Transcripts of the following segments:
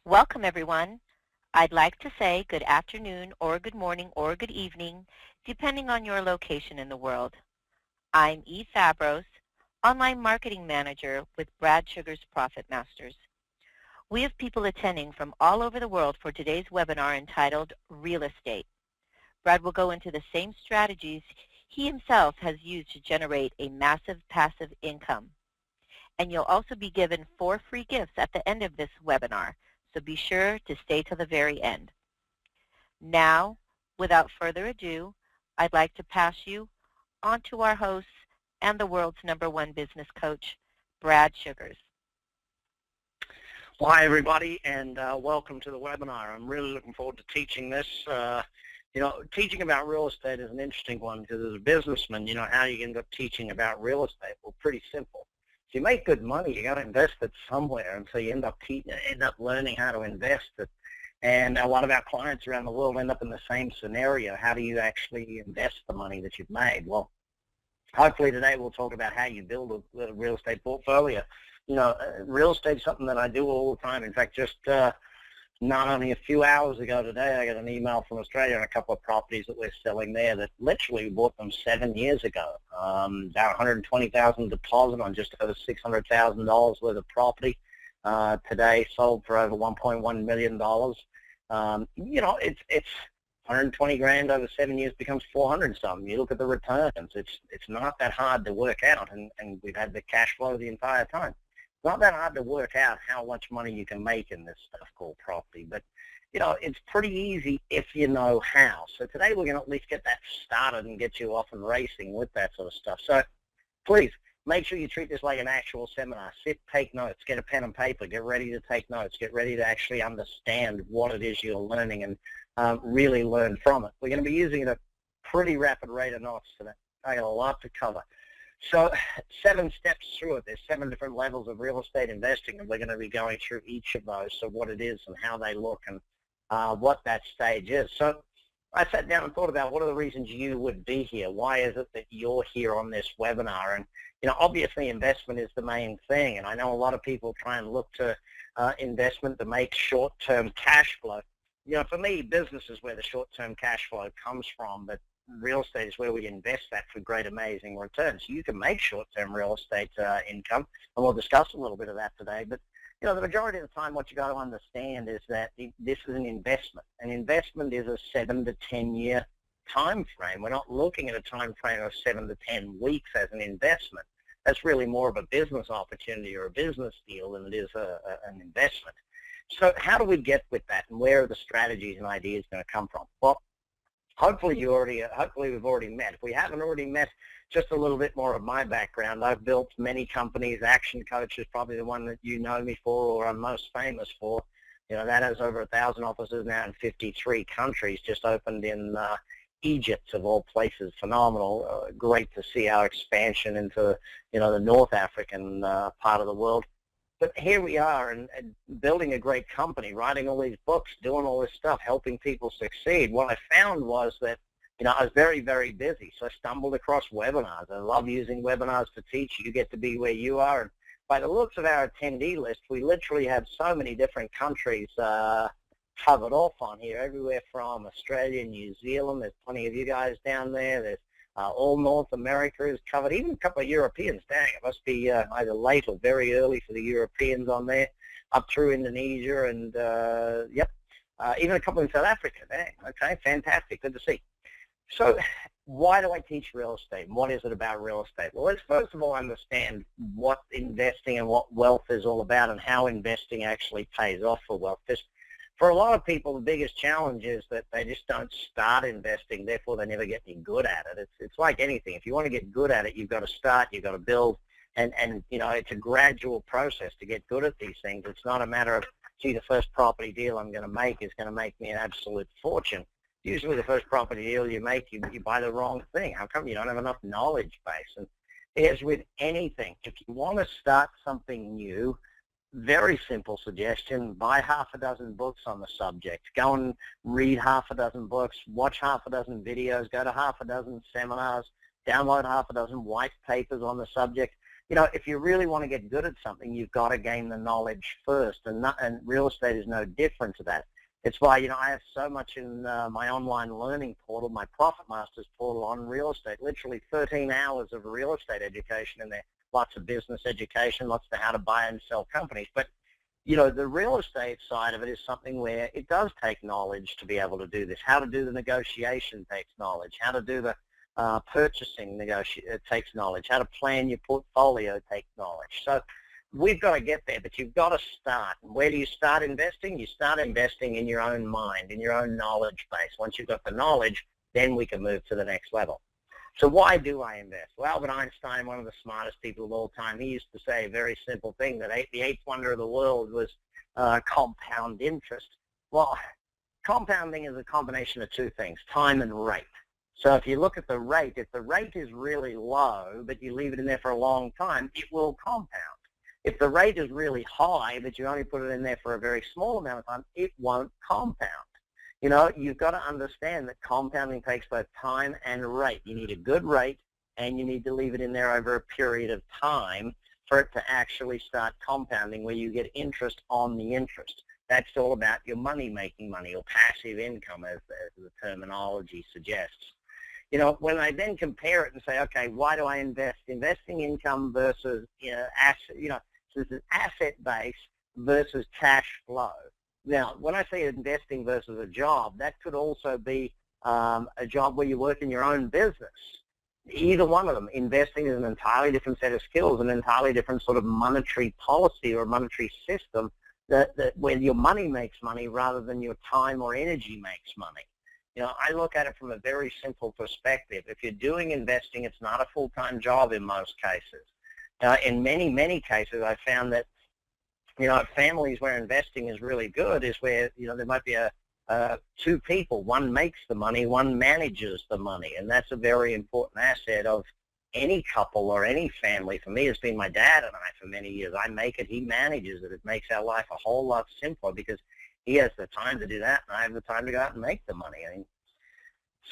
Welcome, everyone. I'd like to say good afternoon or good morning or good evening, depending on your location in the world. I'm Eve Fabros, Online Marketing Manager with Brad Sugar's Profit Masters. We have people attending from all over the world for today's webinar entitled Real Estate. Brad will go into the same strategies he himself has used to generate a massive passive income. And you'll also be given 4 free gifts at the end of this webinar, so be sure to stay till the very end. Now, without further ado, I'd like to pass you on to our host and the world's #1 business coach, Brad Sugars. Well, hi, everybody, and welcome to the webinar. I'm really looking forward to teaching this. Teaching about real estate is an interesting one because as a businessman, how you end up teaching about real estate? Well, pretty simple. If you make good money, you got to invest it somewhere, and so you end up learning how to invest it. And a lot of our clients around the world end up in the same scenario. How do you actually invest the money that you've made? Well, hopefully today we'll talk about how you build a real estate portfolio. Real estate is something that I do all the time. In fact, just not only a few hours ago today, I got an email from Australia on a couple of properties that we're selling there that literally bought them 7 years ago. About $120,000 deposit on just over $600,000 worth of property. Today sold for over $1.1 million. It's 120 grand over 7 years becomes 400 something. You look at the returns, it's not that hard to work out, and we've had the cash flow the entire time. It's not that hard to work out how much money you can make in this stuff called property, but it's pretty easy if you know how. So today we're going to at least get that started and get you off and racing with that sort of stuff. So please make sure you treat this like an actual seminar. Sit, take notes, get a pen and paper, get ready to take notes, get ready to actually understand what it is you're learning and really learn from it. We're going to be using it at a pretty rapid rate of knots today. I got a lot to cover. So 7 steps through it. There's 7 different levels of real estate investing, and we're going to be going through each of those, so what it is and how they look and what that stage is. So I sat down and thought about what are the reasons you would be here. Why is it that you're here on this webinar? And obviously investment is the main thing, and I know a lot of people try and look to investment to make short-term cash flow. For me, business is where the short-term cash flow comes from, but real estate is where we invest that for great, amazing returns. You can make short-term real estate income, and we'll discuss a little bit of that today. But, the majority of the time what you got to understand is that this is an investment. An investment is a 7 to 10 year time frame. We're not looking at a time frame of 7 to 10 weeks as an investment. That's really more of a business opportunity or a business deal than it is an investment. So how do we get with that, and where are the strategies and ideas going to come from? Well, hopefully we've already met. If we haven't already met, just a little bit more of my background. I've built many companies. ActionCOACH is probably the one that you know me for or I'm most famous for. That has over 1,000 offices now in 53 countries, just opened in Egypt, of all places. Phenomenal. Great to see our expansion into, the North African part of the world. But here we are, and building a great company, writing all these books, doing all this stuff, helping people succeed. What I found was that, I was very, very busy, so I stumbled across webinars. I love using webinars to teach. You get to be where you are. And by the looks of our attendee list, we literally have so many different countries covered off on here, everywhere from Australia, New Zealand. There's plenty of you guys down there. There's all North America is covered, even a couple of Europeans. Dang, it must be either late or very early for the Europeans on there, up through Indonesia and, even a couple in South Africa. Dang, okay, fantastic, good to see. So why do I teach real estate, and what is it about real estate? Well, let's first of all understand what investing and what wealth is all about and how investing actually pays off for wealth. For a lot of people, the biggest challenge is that they just don't start investing, therefore they never get any good at it. It's like anything. If you want to get good at it, you've got to start, you've got to build, and it's a gradual process to get good at these things. It's not a matter of, gee, the first property deal I'm going to make is going to make me an absolute fortune. Usually the first property deal you make, you buy the wrong thing. How come? You don't have enough knowledge base. And as with anything, if you want to start something new, very simple suggestion, buy half a dozen books on the subject. Go and read half a dozen books, watch half a dozen videos, go to half a dozen seminars, download half a dozen white papers on the subject. if you really want to get good at something, you've got to gain the knowledge first, and real estate is no different to that. It's why, I have so much in my online learning portal, my Profit Masters portal on real estate, literally 13 hours of real estate education in there, lots of business education, lots of how to buy and sell companies. But, the real estate side of it is something where it does take knowledge to be able to do this. How to do the negotiation takes knowledge. How to do the purchasing takes knowledge. How to plan your portfolio takes knowledge. So we've got to get there, but you've got to start. And where do you start investing? You start investing in your own mind, in your own knowledge base. Once you've got the knowledge, then we can move to the next level. So why do I invest? Well, Albert Einstein, one of the smartest people of all time, he used to say a very simple thing, that the eighth wonder of the world was compound interest. Well, compounding is a combination of two things, time and rate. So if you look at the rate, if the rate is really low, but you leave it in there for a long time, it will compound. If the rate is really high, but you only put it in there for a very small amount of time, it won't compound. You've got to understand that compounding takes both time and rate. You need a good rate, and you need to leave it in there over a period of time for it to actually start compounding, where you get interest on the interest. That's all about your money-making money, or passive income, as the terminology suggests. When I then compare it and say, okay, why do I invest? Investing income versus, asset, so this is asset-based versus cash flow. Now, when I say investing versus a job, that could also be a job where you work in your own business. Either one of them. Investing is an entirely different set of skills, an entirely different sort of monetary policy or monetary system that where your money makes money rather than your time or energy makes money. I look at it from a very simple perspective. If you're doing investing, it's not a full-time job in most cases. In many, many cases, I found that, families where investing is really good is where, there might be two people. One makes the money, one manages the money, and that's a very important asset of any couple or any family. For me, it's been my dad and I for many years. I make it, he manages it. It makes our life a whole lot simpler because he has the time to do that, and I have the time to go out and make the money.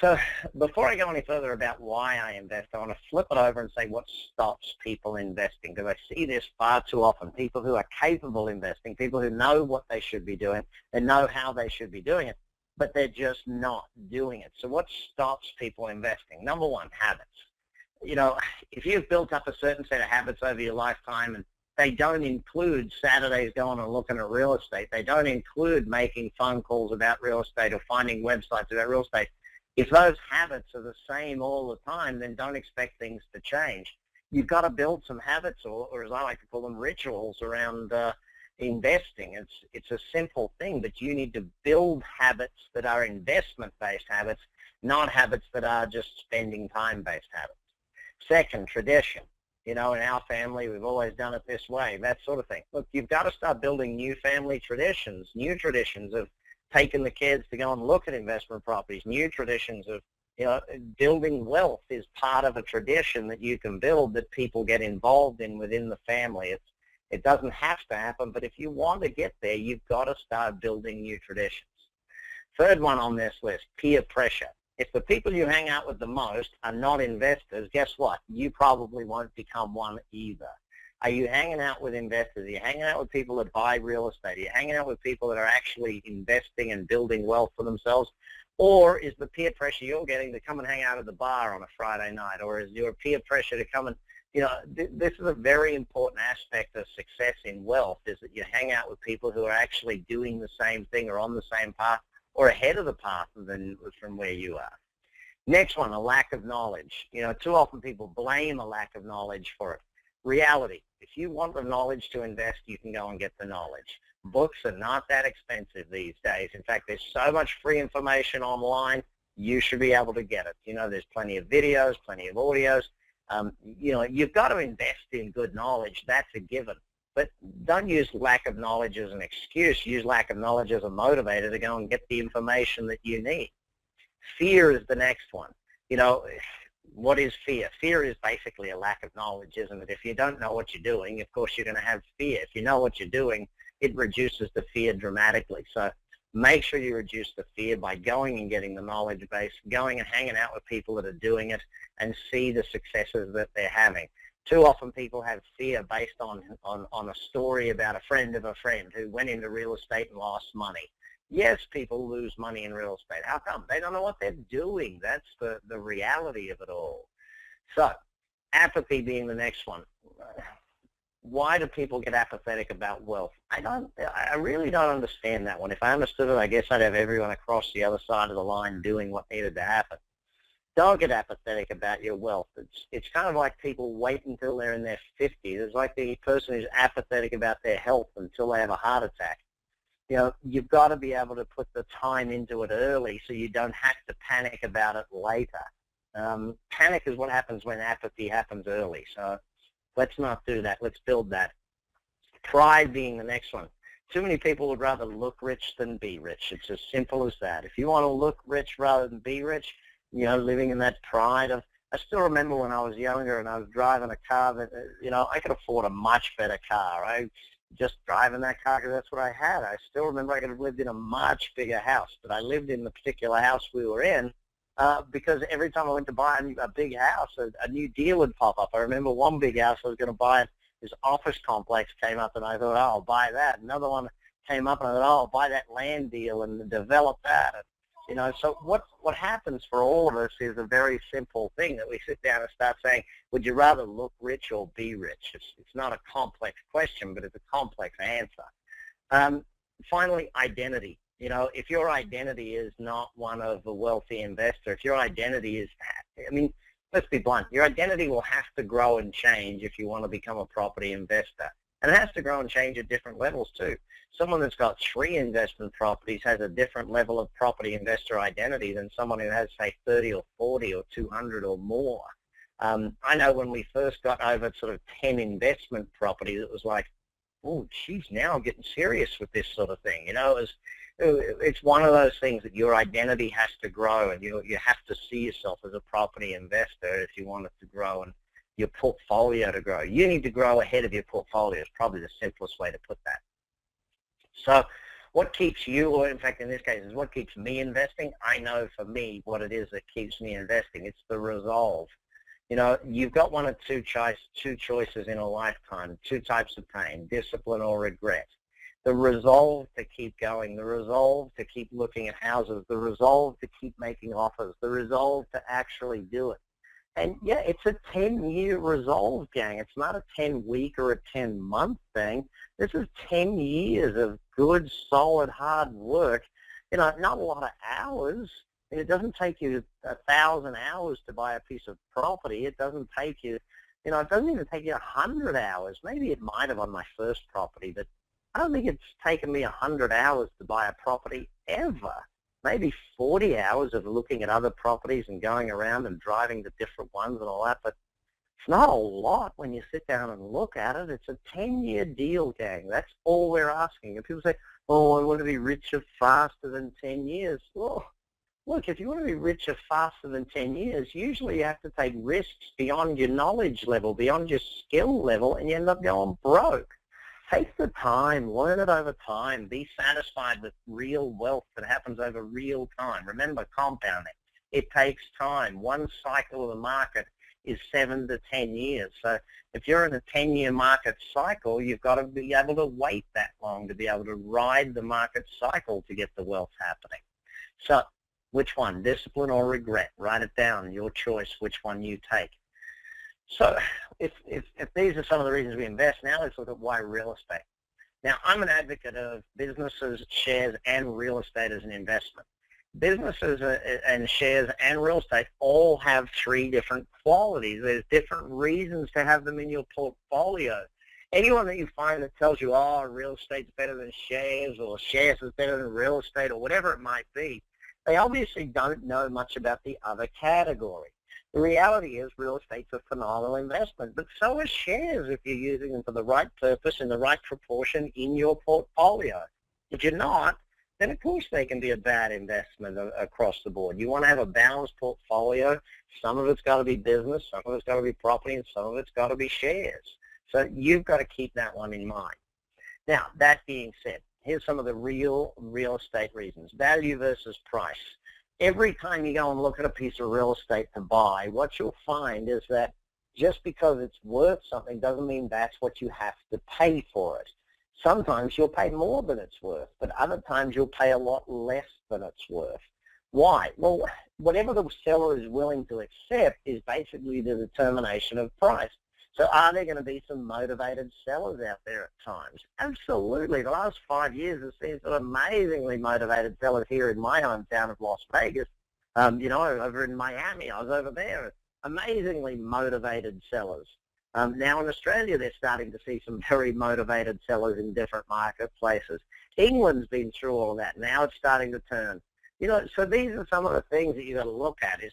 So before I go any further about why I invest, I want to flip it over and say what stops people investing, because I see this far too often. People who are capable investing, people who know what they should be doing, they know how they should be doing it, but they're just not doing it. So what stops people investing? Number one, habits. If you've built up a certain set of habits over your lifetime, and they don't include Saturdays going and looking at real estate, they don't include making phone calls about real estate or finding websites about real estate, if those habits are the same all the time, then don't expect things to change. You've got to build some habits, or as I like to call them, rituals around investing. It's a simple thing, but you need to build habits that are investment-based habits, not habits that are just spending time-based habits. Second, tradition. In our family, we've always done it this way, that sort of thing. Look, you've got to start building new family traditions, new traditions of taking the kids to go and look at investment properties, new traditions of, building wealth is part of a tradition that you can build that people get involved in within the family. It doesn't have to happen, but if you want to get there, you've got to start building new traditions. Third one on this list, peer pressure. If the people you hang out with the most are not investors, guess what? You probably won't become one either. Are you hanging out with investors? Are you hanging out with people that buy real estate? Are you hanging out with people that are actually investing and building wealth for themselves? Or is the peer pressure you're getting to come and hang out at the bar on a Friday night? Or is your peer pressure to come and, this is a very important aspect of success in wealth, is that you hang out with people who are actually doing the same thing or on the same path or ahead of the path from where you are. Next one, a lack of knowledge. Too often people blame a lack of knowledge for it. Reality, if you want the knowledge to invest, you can go and get the knowledge. Books are not that expensive these days. In fact, there's so much free information online, you should be able to get it. There's plenty of videos, plenty of audios. You've got to invest in good knowledge. That's a given. But don't use lack of knowledge as an excuse. Use lack of knowledge as a motivator to go and get the information that you need. Fear is the next one. What is fear? Fear is basically a lack of knowledge, isn't it? If you don't know what you're doing, of course you're going to have fear. If you know what you're doing, it reduces the fear dramatically. So make sure you reduce the fear by going and getting the knowledge base, going and hanging out with people that are doing it, and see the successes that they're having. Too often people have fear based on a story about a friend of a friend who went into real estate and lost money. Yes, people lose money in real estate. How come? They don't know what they're doing. That's the reality of it all. So apathy being the next one. Why do people get apathetic about wealth? I really don't understand that one. If I understood it, I guess I'd have everyone across the other side of the line doing what needed to happen. Don't get apathetic about your wealth. It's kind of like people wait until they're in their 50s. It's like the person who's apathetic about their health until they have a heart attack. You know, you've got to be able to put the time into it early so you don't have to panic about it later. Panic is what happens when apathy happens early. So let's not do that. Let's build that. Pride being the next one. Too many people would rather look rich than be rich. It's as simple as that. If you want to look rich rather than be rich, you know, living in that pride of, I still remember when I was younger and I was driving a car that, you know, I could afford a much better car. I just driving that car because that's what I had. I still remember I could have lived in a much bigger house, but I lived in the particular house we were in because every time I went to buy a big house, a new deal would pop up. I remember one big house I was going to buy, this office complex came up and I thought, oh, I'll buy that. Another one came up and I thought, oh, I'll buy that land deal and develop that. You know, so what happens for all of us is a very simple thing that we sit down and start saying, would you rather look rich or be rich? It's not a complex question, but it's a complex answer. Finally, identity. You know, if your identity is not one of a wealthy investor, if your identity is, I mean, let's be blunt, your identity will have to grow and change if you want to become a property investor. And it has to grow and change at different levels too. Someone that's got 3 investment properties has a different level of property investor identity than someone who has, say, 30 or 40 or 200 or more. I know when we first got over sort of 10 investment properties, it was like, oh, geez, now I'm getting serious with this sort of thing. You know, it's one of those things that your identity has to grow, and you have to see yourself as a property investor if you want it to grow and your portfolio to grow. You need to grow ahead of your portfolio is probably the simplest way to put that. So what keeps you, or in fact in this case is what keeps me investing, I know for me what it is that keeps me investing. It's the resolve. You know, you've got one or two choices in a lifetime, 2 types of pain, discipline or regret. The resolve to keep going, the resolve to keep looking at houses, the resolve to keep making offers, the resolve to actually do it. And yeah, it's a 10-year resolve, gang. It's not a 10-week or a 10-month thing. This is 10 years of good, solid, hard work. You know, not a lot of hours. It doesn't take you 1,000 hours to buy a piece of property. It doesn't take you, you know, it doesn't even take you 100 hours. Maybe it might have on my first property, but I don't think it's taken me 100 hours to buy a property ever. Maybe 40 hours of looking at other properties and going around and driving to different ones and all that, but it's not a lot when you sit down and look at it. It's a 10-year deal, gang. That's all we're asking. And people say, oh, I want to be richer faster than 10 years. Well, look, if you want to be richer faster than 10 years, usually you have to take risks beyond your knowledge level, beyond your skill level, and you end up going broke. Take the time, learn it over time, be satisfied with real wealth that happens over real time. Remember, compounding. It takes time. One cycle of the market is 7 to 10 years. So if you're in a 10-year market cycle, you've got to be able to wait that long to be able to ride the market cycle to get the wealth happening. So which one, discipline or regret? Write it down, your choice, which one you take. So if these are some of the reasons we invest, now let's look at why real estate. Now, I'm an advocate of businesses, shares, and real estate as an investment. Businesses and shares and real estate all have 3 different qualities. There's different reasons to have them in your portfolio. Anyone that you find that tells you, oh, real estate's better than shares, or shares is better than real estate, or whatever it might be, they obviously don't know much about the other category. The reality is real estate's a phenomenal investment, but so are shares if you're using them for the right purpose in the right proportion in your portfolio. If you're not, then of course they can be a bad investment across the board. You want to have a balanced portfolio. Some of it's got to be business, some of it's got to be property, and some of it's got to be shares. So you've got to keep that one in mind. Now, that being said, here's some of the real estate reasons. Value versus price. Every time you go and look at a piece of real estate to buy, what you'll find is that just because it's worth something doesn't mean that's what you have to pay for it. Sometimes you'll pay more than it's worth, but other times you'll pay a lot less than it's worth. Why? Well, whatever the seller is willing to accept is basically the determination of price. So are there going to be some motivated sellers out there at times? Absolutely. The last 5 years have seen some amazingly motivated sellers here in my hometown of Las Vegas. Over in Miami, I was over there. Amazingly motivated sellers. Now in Australia, they're starting to see some very motivated sellers in different marketplaces. England's been through all of that. Now it's starting to turn. So these are some of the things that you've got to look at, is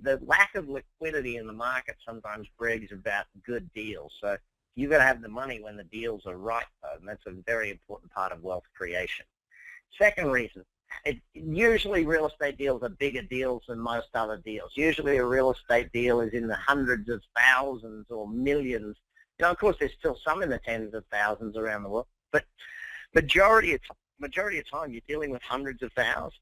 the lack of liquidity in the market sometimes brags about good deals. So you've got to have the money when the deals are right, though, and that's a very important part of wealth creation. Second reason, usually real estate deals are bigger deals than most other deals. Usually a real estate deal is in the hundreds of thousands or millions. Of course, there's still some in the tens of thousands around the world, but majority of time you're dealing with hundreds of thousands.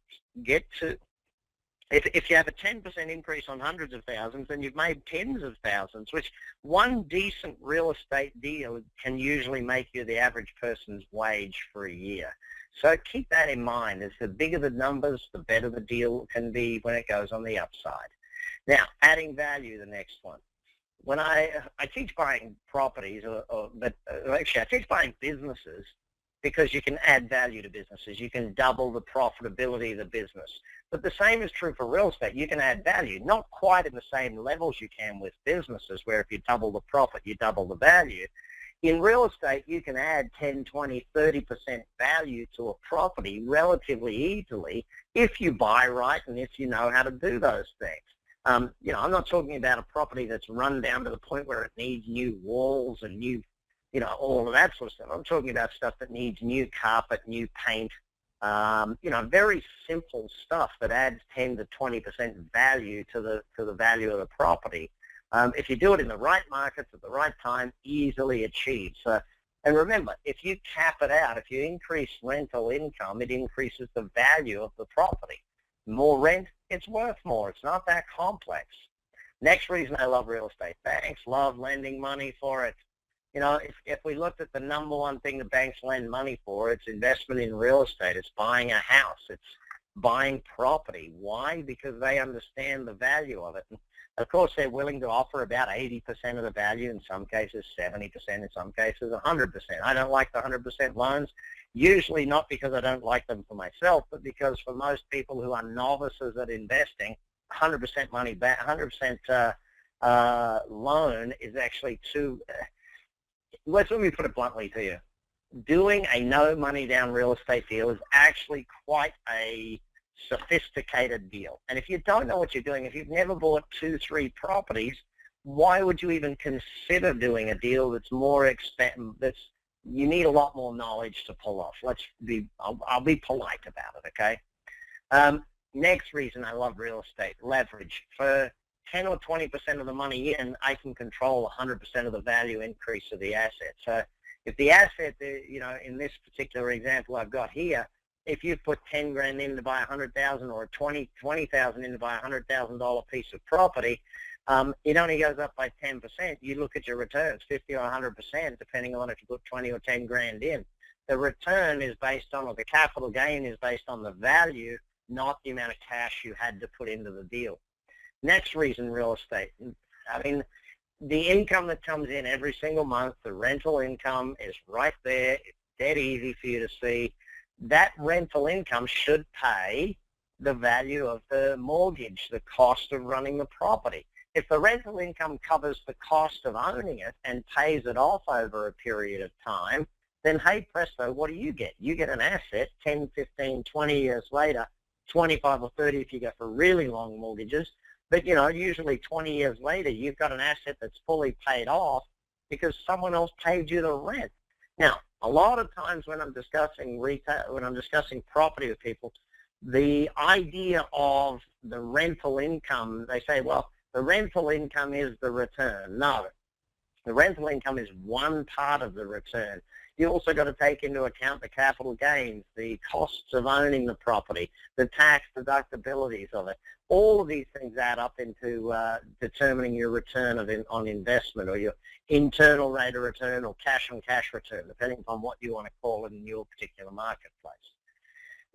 If you have a 10% increase on hundreds of thousands, then you've made tens of thousands, which one decent real estate deal can usually make you the average person's wage for a year. So keep that in mind. As the bigger the numbers, the better the deal can be when it goes on the upside. Now, adding value, the next one. When I teach buying properties, actually I teach buying businesses, because you can add value to businesses. You can double the profitability of the business. But the same is true for real estate. You can add value, not quite in the same levels you can with businesses, where if you double the profit, you double the value. In real estate, you can add 10, 20, 30% value to a property relatively easily if you buy right and if you know how to do those things. I'm not talking about a property that's run down to the point where it needs new walls and new, all of that sort of stuff. I'm talking about stuff that needs new carpet, new paint, very simple stuff that adds 10 to 20% value to the value of the property. If you do it in the right markets at the right time, easily achieved. And remember, if you cap it out, if you increase rental income, it increases the value of the property. More rent, it's worth more. It's not that complex. Next reason I love real estate. Banks love lending money for it. If we looked at the number one thing the banks lend money for, it's investment in real estate. It's buying a house. It's buying property. Why? Because they understand the value of it. And of course, they're willing to offer about 80% of the value, in some cases 70%, in some cases 100%. I don't like the 100% loans, usually not because I don't like them for myself, but because for most people who are novices at investing, 100% money back, 100% loan is actually too... Let me put it bluntly to you. Doing a no money down real estate deal is actually quite a sophisticated deal. And if you don't know what you're doing, if you've never bought 2-3 properties, why would you even consider doing a deal that's more expensive? You need a lot more knowledge to pull off. I'll be polite about it, okay? Next reason I love real estate, leverage. For 10 or 20% of the money in, I can control 100% of the value increase of the asset. So if the asset, in this particular example I've got here, if you put 10 grand in to buy 100,000 or 20,000 in to buy a $100,000 piece of property, it only goes up by 10%. You look at your returns, 50 or 100%, depending on if you put 20 or 10 grand in. The return is based on, or the capital gain is based on the value, not the amount of cash you had to put into the deal. Next reason, real estate. The income that comes in every single month, the rental income is right there. It's dead easy for you to see. That rental income should pay the value of the mortgage, the cost of running the property. If the rental income covers the cost of owning it and pays it off over a period of time, then hey presto, what do? You get an asset 10, 15, 20 years later, 25 or 30 if you go for really long mortgages. But, usually 20 years later, you've got an asset that's fully paid off because someone else paid you the rent. Now, a lot of times when I'm discussing property with people, the idea of the rental income, they say, well, the rental income is the return. No, the rental income is one part of the return. You also got to take into account the capital gains, the costs of owning the property, the tax deductibilities of it. All of these things add up into determining your return on investment, or your internal rate of return, or cash on cash return, depending upon what you want to call it in your particular marketplace.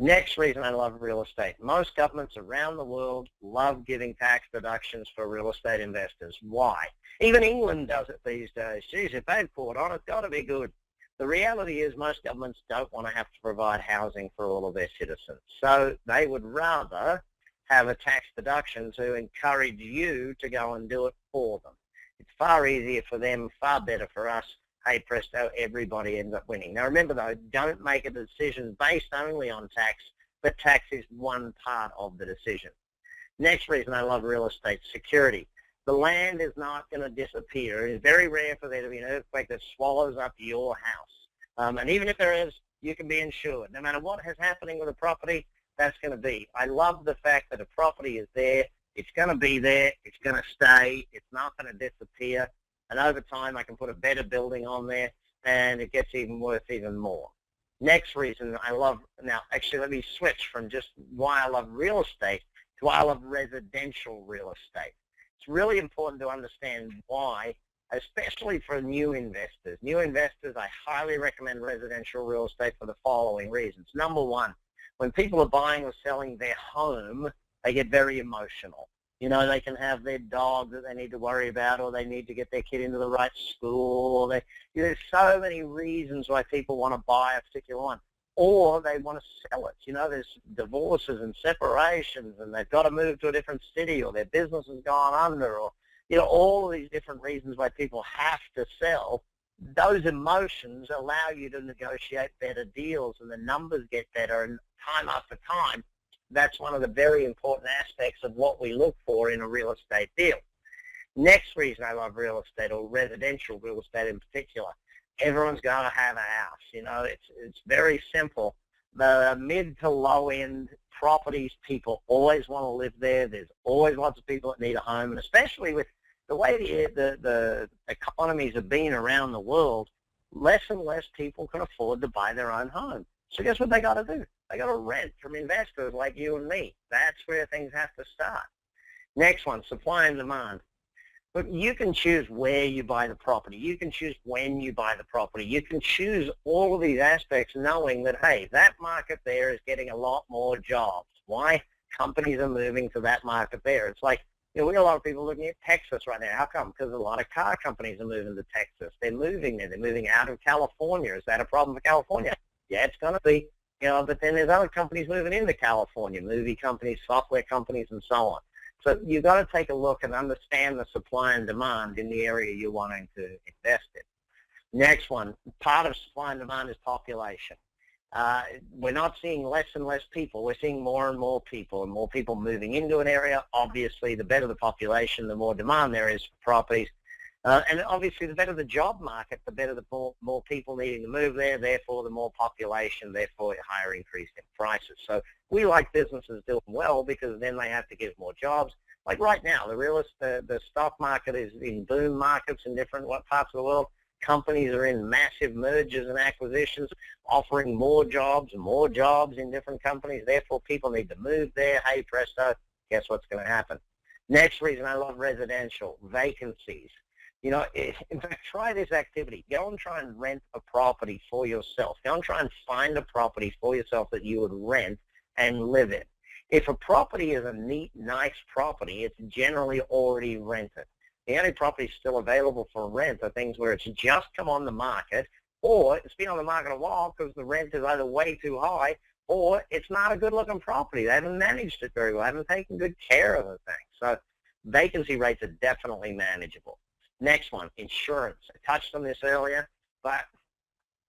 Next reason I love real estate. Most governments around the world love giving tax deductions for real estate investors. Why? Even England does it these days. Geez, if they've caught on, it's got to be good. The reality is most governments don't want to have to provide housing for all of their citizens. So they would rather have a tax deduction to encourage you to go and do it for them. It's far easier for them, far better for us. Hey, presto, everybody ends up winning. Now remember though, don't make a decision based only on tax, but tax is one part of the decision. Next reason I love real estate, security. The land is not going to disappear. It's very rare for there to be an earthquake that swallows up your house. And even if there is, you can be insured. No matter what is happening with a property, that's going to be. I love the fact that a property is there. It's going to be there. It's going to stay. It's not going to disappear. And over time, I can put a better building on there, and it gets even worth even more. Next reason I love, now actually let me switch from just why I love real estate to why I love residential real estate. It's really important to understand why, especially for new investors. New investors, I highly recommend residential real estate for the following reasons. Number one, when people are buying or selling their home, they get very emotional. You know, they can have their dog that they need to worry about, or they need to get their kid into the right school. Or there's so many reasons why people want to buy a particular one, or they want to sell it. You know, there's divorces and separations, and they've got to move to a different city, or their business has gone under, or, you know, all of these different reasons why people have to sell. Those emotions allow you to negotiate better deals, and the numbers get better, and time after time, that's one of the very important aspects of what we look for in a real estate deal. Next reason I love real estate, or residential real estate in particular, everyone's got to have a house. You know, it's very simple. The mid to low end properties, people always want to live there. There's always lots of people that need a home, and especially with the way the economies have been around the world, less and less people can afford to buy their own home. So guess what they got to do? They got to rent from investors like you and me. That's where things have to start. Next one, supply and demand. Look, you can choose where you buy the property. You can choose when you buy the property. You can choose all of these aspects knowing that, hey, that market there is getting a lot more jobs. Why? Companies are moving to that market there. It's like, you know, we got a lot of people looking at Texas right now. How come? Because a lot of car companies are moving to Texas. They're moving there. They're moving out of California. Is that a problem for California? Yeah, it's going to be. You know, but then there's other companies moving into California, movie companies, software companies, and so on. So you've got to take a look and understand the supply and demand in the area you're wanting to invest in. Next one, part of supply and demand is population. We're not seeing less and less people. We're seeing more and more people moving into an area. Obviously, the better the population, the more demand there is for properties. And obviously, the better the job market, the better the more people needing to move there, therefore the more population, therefore a higher increase in prices. So we like businesses doing well because then they have to give more jobs. Like right now, the stock market is in boom markets in different parts of the world. Companies are in massive mergers and acquisitions, offering more jobs in different companies. Therefore, people need to move there. Hey, presto, guess what's going to happen? Next reason I love residential, vacancies. You know, in fact, try this activity. Go and try and rent a property for yourself. Go and try and find a property for yourself that you would rent and live in. If a property is a neat, nice property, it's generally already rented. The only properties still available for rent are things where it's just come on the market, or it's been on the market a while because the rent is either way too high, or it's not a good-looking property. They haven't managed it very well. They haven't taken good care of the thing. So vacancy rates are definitely manageable. Next one, insurance. I touched on this earlier, but,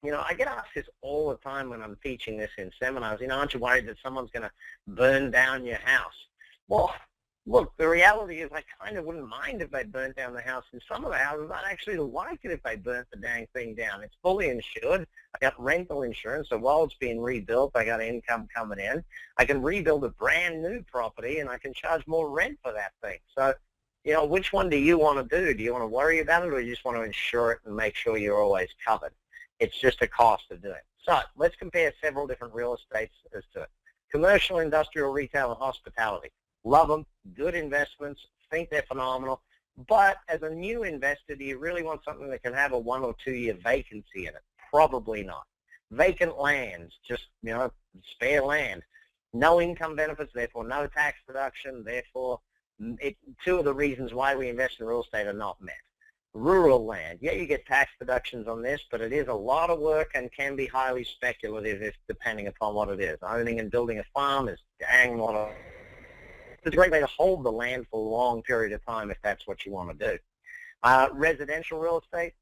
you know, I get asked this all the time when I'm teaching this in seminars. You know, aren't you worried that someone's going to burn down your house? Well, look, the reality is I kind of wouldn't mind if they burnt down the house. In some of the houses, I'd actually like it if they burnt the dang thing down. It's fully insured. I got rental insurance, so while it's being rebuilt, I got income coming in. I can rebuild a brand new property, and I can charge more rent for that thing. So, you know, which one do you want to do? Do you want to worry about it, or you just want to insure it and make sure you're always covered? It's just a cost of doing it. So let's compare several different real estates as to it. Commercial, industrial, retail, and hospitality. Love them, good investments, think they're phenomenal. But as a new investor, do you really want something that can have a 1 or 2 year vacancy in it? Probably not. Vacant lands, just, spare land. No income benefits, therefore no tax deduction, therefore two of the reasons why we invest in real estate are not met. Rural land, yeah, you get tax deductions on this, but it is a lot of work and can be highly speculative if depending upon what it is. Owning and building a farm is dang lot of... It's a great way to hold the land for a long period of time if that's what you want to do. Residential real estate,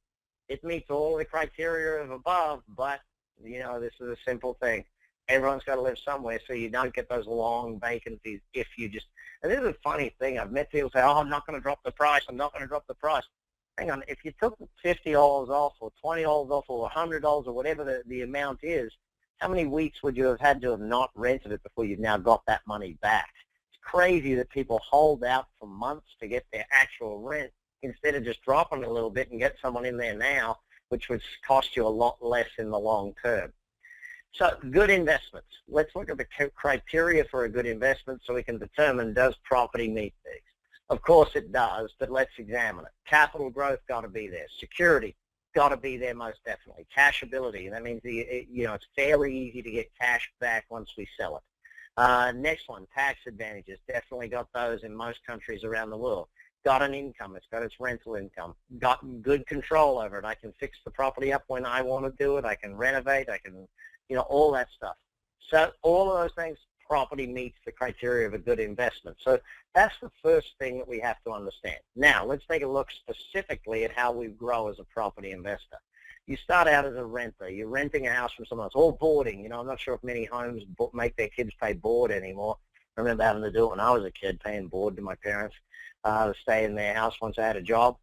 it meets all the criteria of above, but, this is a simple thing. Everyone's got to live somewhere, so you don't get those long vacancies if you just... And this is a funny thing. I've met people say, oh, I'm not going to drop the price. I'm not going to drop the price. Hang on. If you took $50 off or $20 off or $100 or whatever the amount is, how many weeks would you have had to have not rented it before you've now got that money back? It's crazy that people hold out for months to get their actual rent instead of just dropping a little bit and get someone in there now, which would cost you a lot less in the long term. So good investments. Let's look at the criteria for a good investment so we can determine, does property meet these? Of course it does, but let's examine it. Capital growth got to be there. Security got to be there most definitely. Cashability, that means it's fairly easy to get cash back once we sell it. Next one, tax advantages. Definitely got those in most countries around the world. Got an income. It's got its rental income. Got good control over it. I can fix the property up when I want to do it. I can renovate. I can... all that stuff. So all of those things, property meets the criteria of a good investment. So that's the first thing that we have to understand. Now, let's take a look specifically at how we grow as a property investor. You start out as a renter. You're renting a house from someone else, or boarding. I'm not sure if many homes make their kids pay board anymore. I remember having to do it when I was a kid, paying board to my parents to stay in their house once I had a job.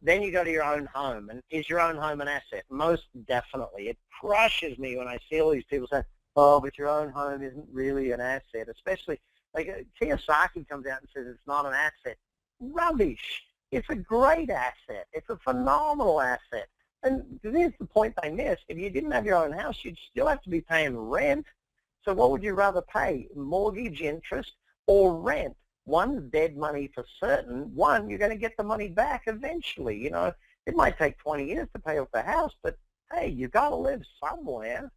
Then you go to your own home, and is your own home an asset? Most definitely. It crushes me when I see all these people saying, oh, but your own home isn't really an asset, especially like Kiyosaki comes out and says it's not an asset. Rubbish. It's a great asset. It's a phenomenal asset. And here's the point they miss. If you didn't have your own house, you'd still have to be paying rent. So what would you rather pay, mortgage interest or rent? One's dead money for certain. One, you're going to get the money back eventually. It might take 20 years to pay off the house, but hey, you've got to live somewhere.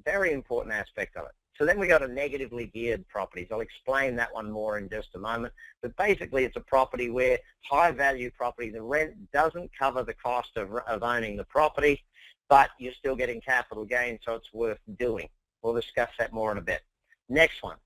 Very important aspect of it. So then we go to negatively geared properties. I'll explain that one more in just a moment. But basically, it's a property where high-value property, the rent doesn't cover the cost of owning the property, but you're still getting capital gain, so it's worth doing. We'll discuss that more in a bit. Next one.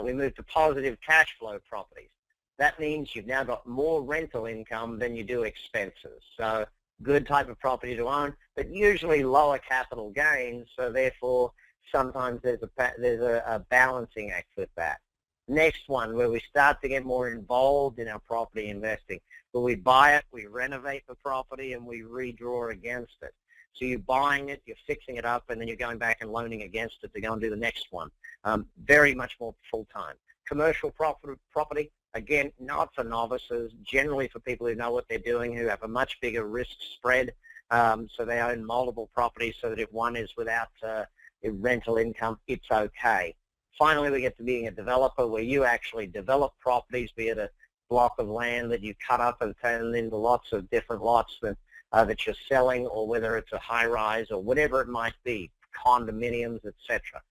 We move to positive cash flow properties. That means you've now got more rental income than you do expenses. So good type of property to own, but usually lower capital gains, so therefore sometimes there's a balancing act with that. Next one, where we start to get more involved in our property investing. Where we buy it, we renovate the property, and we redraw against it. So you're buying it, you're fixing it up, and then you're going back and loaning against it to go and do the next one. Very much more full-time. Commercial property, again, not for novices, generally for people who know what they're doing, who have a much bigger risk spread, so they own multiple properties so that if one is without rental income, it's okay. Finally, we get to being a developer where you actually develop properties, be it a block of land that you cut up and turn into lots of different lots that you're selling, or whether it's a high-rise or whatever it might be, condominiums, etc.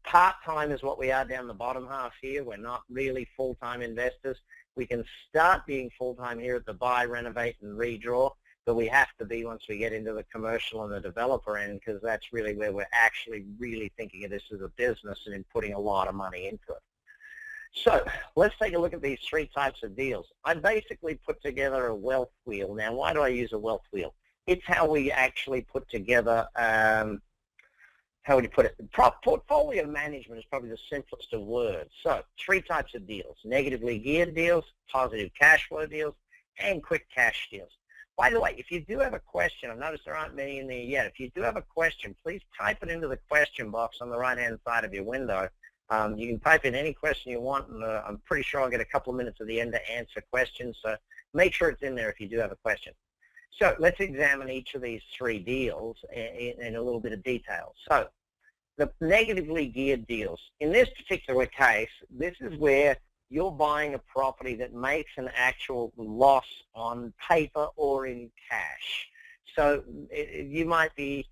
Part-time is what we are down the bottom half here. We're not really full-time investors. We can start being full-time here at the buy, renovate, and redraw, but we have to be once we get into the commercial and the developer end, because that's really where we're actually really thinking of this as a business and in putting a lot of money into it. So let's take a look at these three types of deals. I basically put together a wealth wheel. Now, why do I use a wealth wheel? It's how we actually put together, how would you put it? Portfolio management is probably the simplest of words. So three types of deals: negatively geared deals, positive cash flow deals, and quick cash deals. By the way, if you do have a question, I've noticed there aren't many in there yet. If you do have a question, please type it into the question box on the right-hand side of your window. You can type in any question you want, and I'm pretty sure I'll get a couple of minutes at the end to answer questions. So make sure it's in there if you do have a question. So let's examine each of these three deals in a little bit of detail. So the negatively geared deals. In this particular case, this is where you're buying a property that makes an actual loss on paper or in cash. So you might be,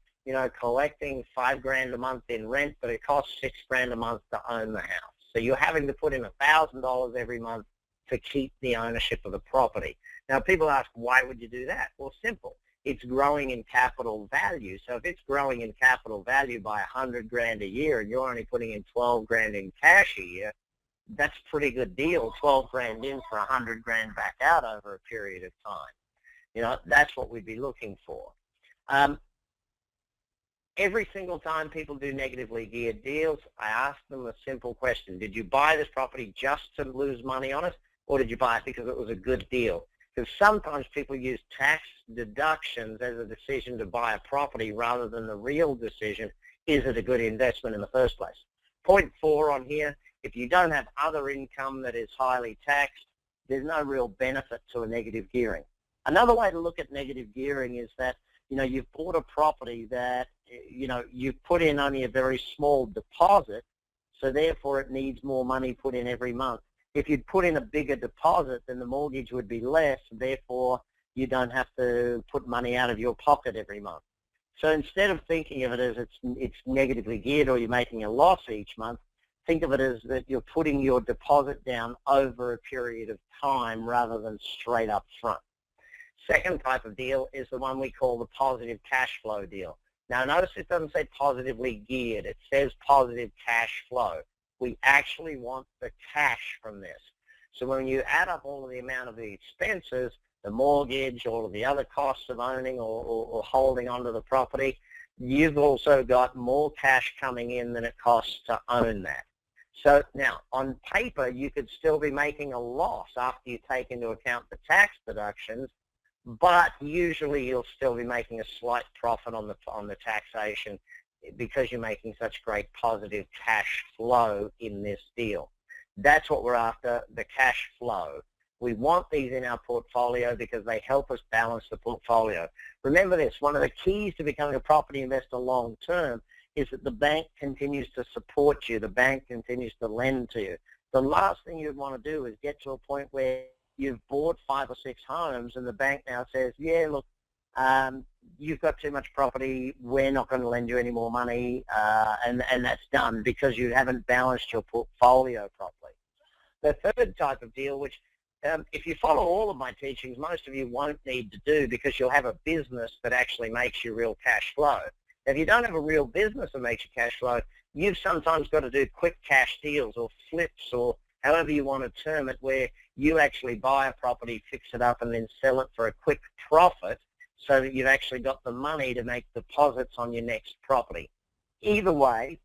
collecting $5,000 a month in rent, but it costs $6,000 a month to own the house. So you're having to put in $1,000 every month to keep the ownership of the property. Now, people ask, why would you do that? Well, simple. It's growing in capital value. So if it's growing in capital value by $100,000 a year and you're only putting in $12,000 in cash a year, that's a pretty good deal. $12,000 in for $100,000 back out over a period of time. That's what we'd be looking for. Every single time people do negatively geared deals, I ask them a simple question. Did you buy this property just to lose money on it, or did you buy it because it was a good deal? Because sometimes people use tax deductions as a decision to buy a property rather than the real decision, is it a good investment in the first place? Point 4 on here, if you don't have other income that is highly taxed, there's no real benefit to a negative gearing. Another way to look at negative gearing is that, you've bought a property that, you put in only a very small deposit, so therefore it needs more money put in every month. If you'd put in a bigger deposit, then the mortgage would be less, therefore you don't have to put money out of your pocket every month. So instead of thinking of it as it's negatively geared or you're making a loss each month, think of it as that you're putting your deposit down over a period of time rather than straight up front. Second type of deal is the one we call the positive cash flow deal. Now notice it doesn't say positively geared, it says positive cash flow. We actually want the cash from this. So when you add up all of the amount of the expenses, the mortgage, all of the other costs of owning or holding onto the property, you've also got more cash coming in than it costs to own that. So now, on paper, you could still be making a loss after you take into account the tax deductions, but usually you'll still be making a slight profit on the taxation because you're making such great positive cash flow in this deal. That's what we're after, the cash flow. We want these in our portfolio because they help us balance the portfolio. Remember this, one of the keys to becoming a property investor long term is that the bank continues to support you, the bank continues to lend to you. The last thing you'd want to do is get to a point where you've bought 5 or 6 homes and the bank now says, yeah, look, you've got too much property, we're not going to lend you any more money, and that's done because you haven't balanced your portfolio properly. The third type of deal, which if you follow all of my teachings, most of you won't need to do because you'll have a business that actually makes you real cash flow. If you don't have a real business that makes you cash flow, you've sometimes got to do quick cash deals or flips or however you want to term it, where you actually buy a property, fix it up, and then sell it for a quick profit so that you've actually got the money to make deposits on your next property. Either way,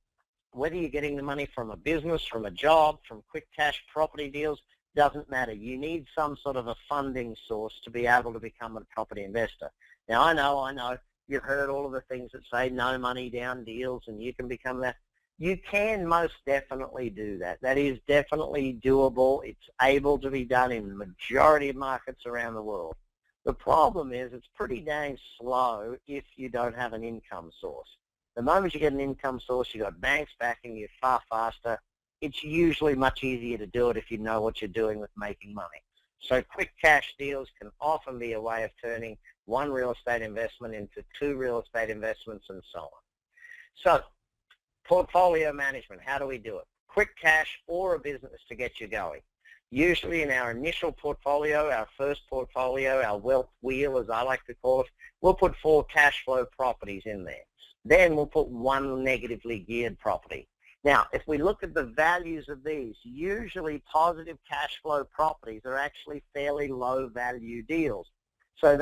whether you're getting the money from a business, from a job, from quick cash property deals, doesn't matter. You need some sort of a funding source to be able to become a property investor. Now, I know, you've heard all of the things that say no money down deals and you can become that. You can most definitely do that. That is definitely doable. It's able to be done in the majority of markets around the world. The problem is it's pretty dang slow if you don't have an income source. The moment you get an income source, you've got banks backing you far faster. It's usually much easier to do it if you know what you're doing with making money. So quick cash deals can often be a way of turning one real estate investment into 2 real estate investments and so on. So portfolio management, how do we do it? Quick cash or a business to get you going. Usually in our initial portfolio, our first portfolio, our wealth wheel as I like to call it, we'll put 4 cash flow properties in there. Then we'll put 1 negatively geared property. Now, if we look at the values of these, usually positive cash flow properties are actually fairly low value deals. So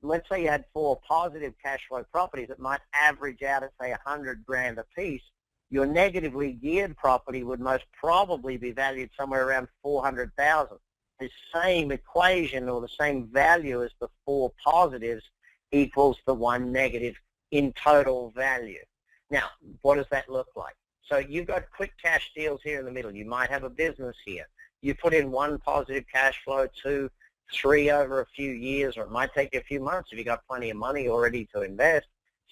let's say you had 4 positive cash flow properties that might average out at say $100,000 a piece, your negatively geared property would most probably be valued somewhere around $400,000. The same equation or the same value as the 4 positives equals the 1 negative in total value. Now, what does that look like? So you've got quick cash deals here in the middle. You might have a business here. You put in 1 positive cash flow, 2 3 over a few years, or it might take you a few months if you got plenty of money already to invest.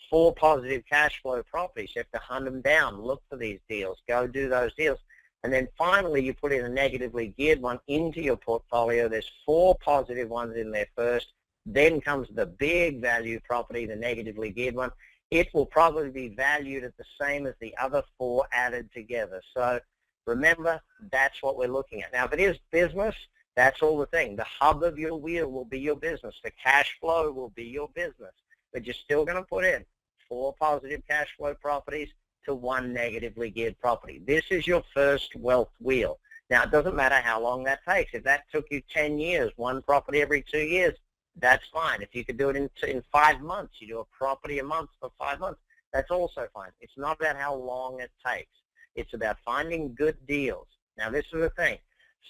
4 positive cash flow properties. You have to hunt them down, look for these deals, go do those deals. And then finally, you put in a negatively geared one into your portfolio. There's 4 positive ones in there first. Then comes the big value property, the negatively geared one. It will probably be valued at the same as the other 4 added together. So remember, that's what we're looking at. Now, if it is business, that's all the thing. The hub of your wheel will be your business. The cash flow will be your business. But you're still going to put in 4 positive cash flow properties to 1 negatively geared property. This is your first wealth wheel. Now, it doesn't matter how long that takes. If that took you 10 years, 1 property every 2 years, that's fine. If you could do it in 5 months, you do a property a month for 5 months, that's also fine. It's not about how long it takes. It's about finding good deals. Now, this is the thing.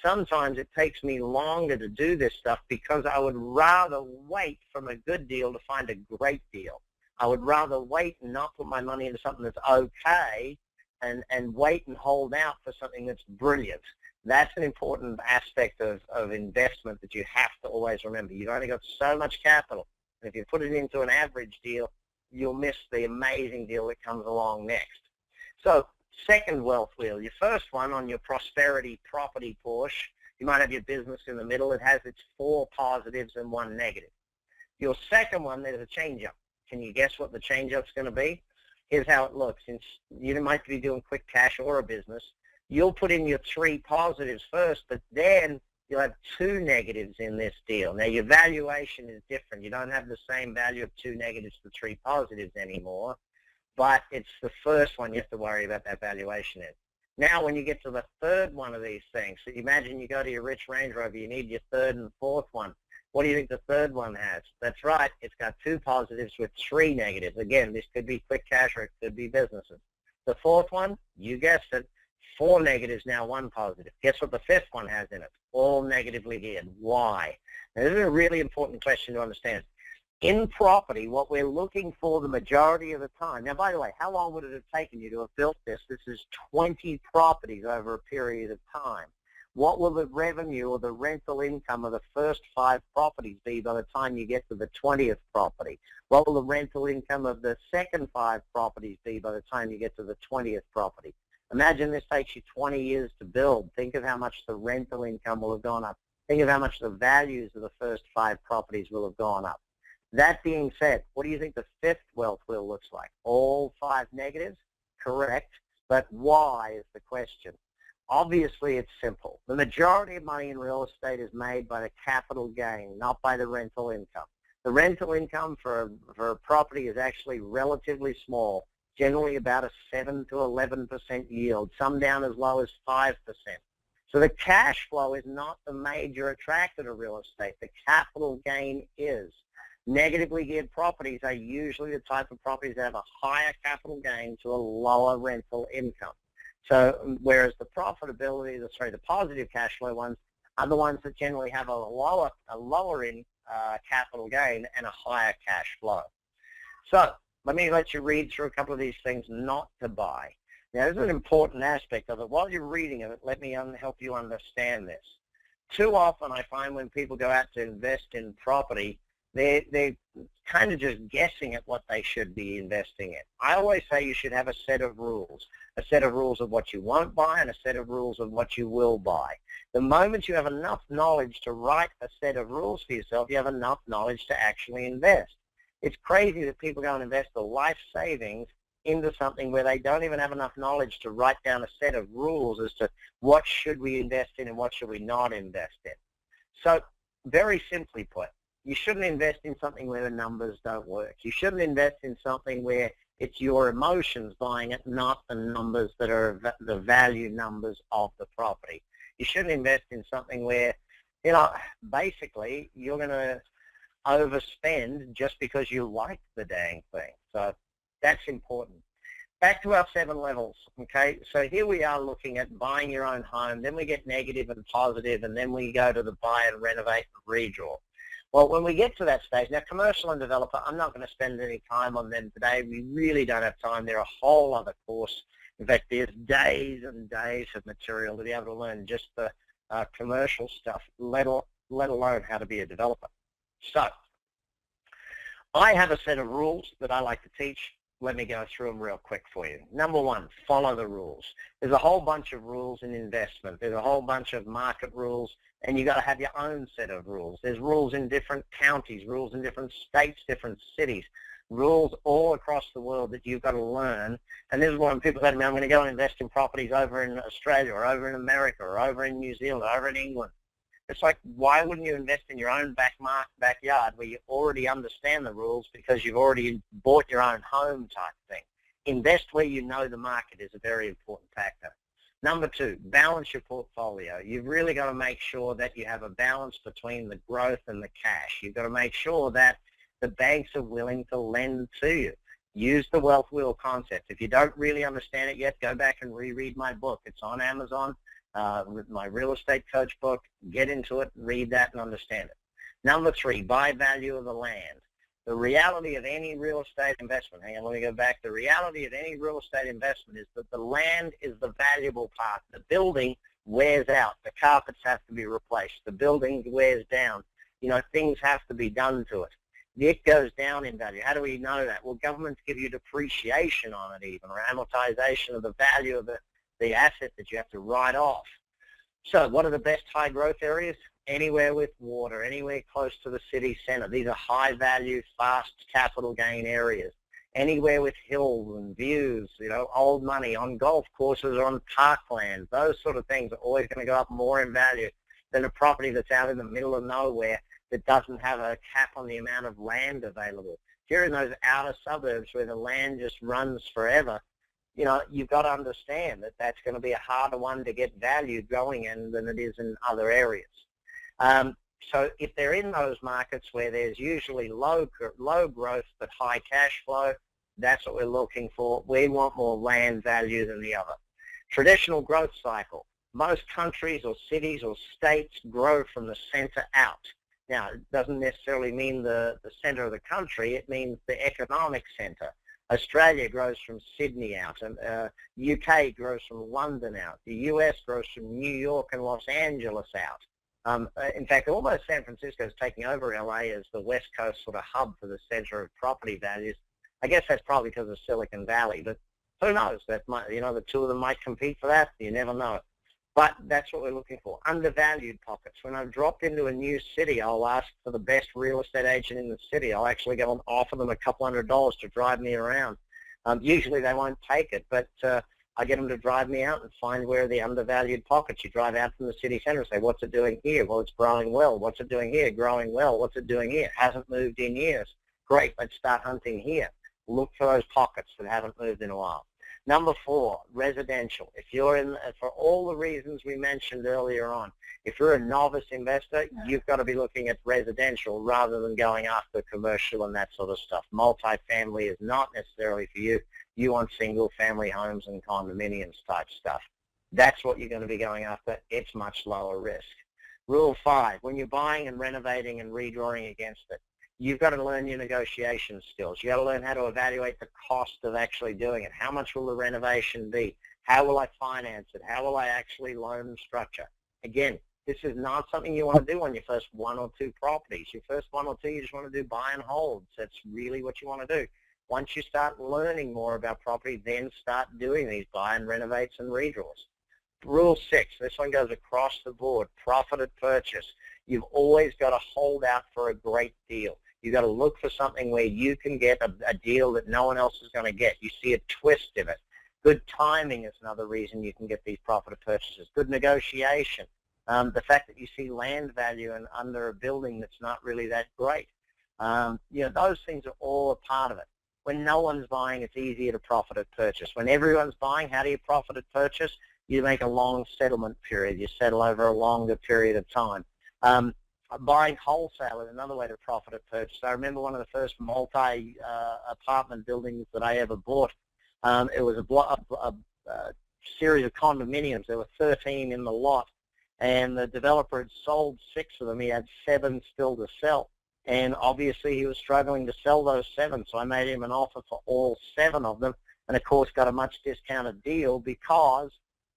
Sometimes it takes me longer to do this stuff because I would rather wait from a good deal to find a great deal. I would rather wait and not put my money into something that's okay and wait and hold out for something that's brilliant. That's an important aspect of investment that you have to always remember. You've only got so much capital. And if you put it into an average deal, you'll miss the amazing deal that comes along next. So second wealth wheel, your first one on your prosperity property Porsche, you might have your business in the middle. It has its 4 positives and 1 negative. Your second one, there's a change-up. Can you guess what the change-up's going to be? Here's how it looks. Since you might be doing quick cash or a business, you'll put in your 3 positives first, but then you'll have 2 negatives in this deal. Now, your valuation is different. You don't have the same value of 2 negatives to 3 positives anymore, but it's the first one you have to worry about that valuation in. Now, when you get to the third one of these things, so imagine you go to your rich Range Rover, you need your third and fourth one. What do you think the third one has? That's right, it's got 2 positives with 3 negatives. Again, this could be quick cash or it could be businesses. The fourth one, you guessed it, 4 negatives, now 1 positive. Guess what the fifth one has in it? All negatively geared. Why? Now, this is a really important question to understand. In property, what we're looking for the majority of the time, now, by the way, how long would it have taken you to have built this? This is 20 properties over a period of time. What will the revenue or the rental income of the first 5 properties be by the time you get to the 20th property? What will the rental income of the second 5 properties be by the time you get to the 20th property? Imagine this takes you 20 years to build. Think of how much the rental income will have gone up. Think of how much the values of the first 5 properties will have gone up. That being said, what do you think the fifth wealth wheel looks like? All 5 negatives? Correct. But why is the question? Obviously, it's simple. The majority of money in real estate is made by the capital gain, not by the rental income. The rental income for a property is actually relatively small, generally about a 7 to 11% yield, some down as low as 5%. So the cash flow is not the major attractor to real estate. The capital gain is. Negatively geared properties are usually the type of properties that have a higher capital gain to a lower rental income. So whereas the profitability, the positive cash flow ones are the ones that generally have a lower in capital gain and a higher cash flow. So let me let you read through a couple of these things not to buy. Now, this is an important aspect of it. While you're reading it, let me help you understand this. Too often I find when people go out to invest in property, they're kind of just guessing at what they should be investing in. I always say you should have a set of rules of what you won't buy and a set of rules of what you will buy. The moment you have enough knowledge to write a set of rules for yourself, you have enough knowledge to actually invest. It's crazy that people go and invest their life savings into something where they don't even have enough knowledge to write down a set of rules as to what should we invest in and what should we not invest in. So very simply put, you shouldn't invest in something where the numbers don't work. You shouldn't invest in something where it's your emotions buying it, not the numbers that are the value numbers of the property. You shouldn't invest in something where, basically you're going to overspend just because you like the dang thing. So that's important. Back to our 7 levels, okay? So here we are looking at buying your own home, then we get negative and positive, and then we go to the buy and renovate and redraw. Well, when we get to that stage, now commercial and developer, I'm not going to spend any time on them today. We really don't have time. They're a whole other course. In fact, there's days and days of material to be able to learn just the commercial stuff, let let alone how to be a developer. So I have a set of rules that I like to teach. Let me go through them real quick for you. Number one, follow the rules. There's a whole bunch of rules in investment. There's a whole bunch of market rules, and you've got to have your own set of rules. There's rules in different counties, rules in different states, different cities, rules all across the world that you've got to learn. And this is when people say to me, I'm going to go and invest in properties over in Australia or over in America or over in New Zealand or over in England. It's like, why wouldn't you invest in your own backyard where you already understand the rules because you've already bought your own home type thing? Invest where you know the market is a very important factor. Number two, balance your portfolio. You've really got to make sure that you have a balance between the growth and the cash. You've got to make sure that the banks are willing to lend to you. Use the wealth wheel concept. If you don't really understand it yet, go back and reread my book. It's on Amazon. My real estate coach book, get into it, read that and understand it. Number three, buy value of the land. The reality of any real estate investment, hang on, let me go back. The reality of any real estate investment is that the land is the valuable part. The building wears out. The carpets have to be replaced. The building wears down. You know, things have to be done to it. It goes down in value. How do we know that? Well, governments give you depreciation on it even, or amortization of the value of the asset that you have to write off. So what are the best high growth areas? Anywhere with water, anywhere close to the city center. These are high value, fast capital gain areas. Anywhere with hills and views, you know, old money on golf courses or on parklands. Those sort of things are always going to go up more in value than a property that's out in the middle of nowhere that doesn't have a cap on the amount of land available. If you're in those outer suburbs where the land just runs forever, you know, you've got to understand that that's going to be a harder one to get value going in than it is in other areas. So if they're in those markets where there's usually low growth but high cash flow, that's what we're looking for. We want more land value than the other. Traditional growth cycle. Most countries or cities or states grow from the center out. Now, it doesn't necessarily mean the center of the country. It means the economic center. Australia grows from Sydney out, and UK grows from London out. The US grows from New York and Los Angeles out. In fact, almost San Francisco is taking over LA as the West Coast sort of hub for the center of property values. I guess that's probably because of Silicon Valley, but who knows? That might, you know, the two of them might compete for that. You never know. But that's what we're looking for. Undervalued pockets. When I've dropped into a new city, I'll ask for the best real estate agent in the city. I'll actually go and offer them a couple $100 to drive me around. Usually they won't take it, but I get them to drive me out and find where the undervalued pockets. You drive out from the city center and say, what's it doing here? Well, it's growing well. What's it doing here? Growing well. What's it doing here? Hasn't moved in years. Great, let's start hunting here. Look for those pockets that haven't moved in a while. Number four, residential. If you're in, for all the reasons we mentioned earlier on, if you're a novice investor, you've got to be looking at residential rather than going after commercial and that sort of stuff. Multifamily is not necessarily for you. You want single family homes and condominiums type stuff. That's what you're going to be going after. It's much lower risk. Rule 5, when you're buying and renovating and redrawing against it, you've got to learn your negotiation skills. You've got to learn how to evaluate the cost of actually doing it. How much will the renovation be? How will I finance it? How will I actually loan and structure? Again, this is not something you want to do on your first 1 or 2 properties. Your first 1 or 2, you just want to do buy and holds. That's really what you want to do. Once you start learning more about property, then start doing these buy and renovates and redraws. Rule 6, this one goes across the board, profited purchase. You've always got to hold out for a great deal. You've got to look for something where you can get a deal that no one else is going to get. You see a twist in it. Good timing is another reason you can get these profited purchases. Good negotiation. The fact that you see land value and under a building that's not really that great. You know, those things are all a part of it. When no one's buying, it's easier to profited purchase. When everyone's buying, how do you profited purchase? You make a long settlement period. You settle over a longer period of time. Buying wholesale is another way to profit at purchase. I remember one of the first multi-apartment buildings that I ever bought. It was a series of condominiums. There were 13 in the lot, and the developer had sold 6 of them. He had 7 still to sell, and obviously he was struggling to sell those 7, so I made him an offer for all 7 of them, and of course got a much discounted deal because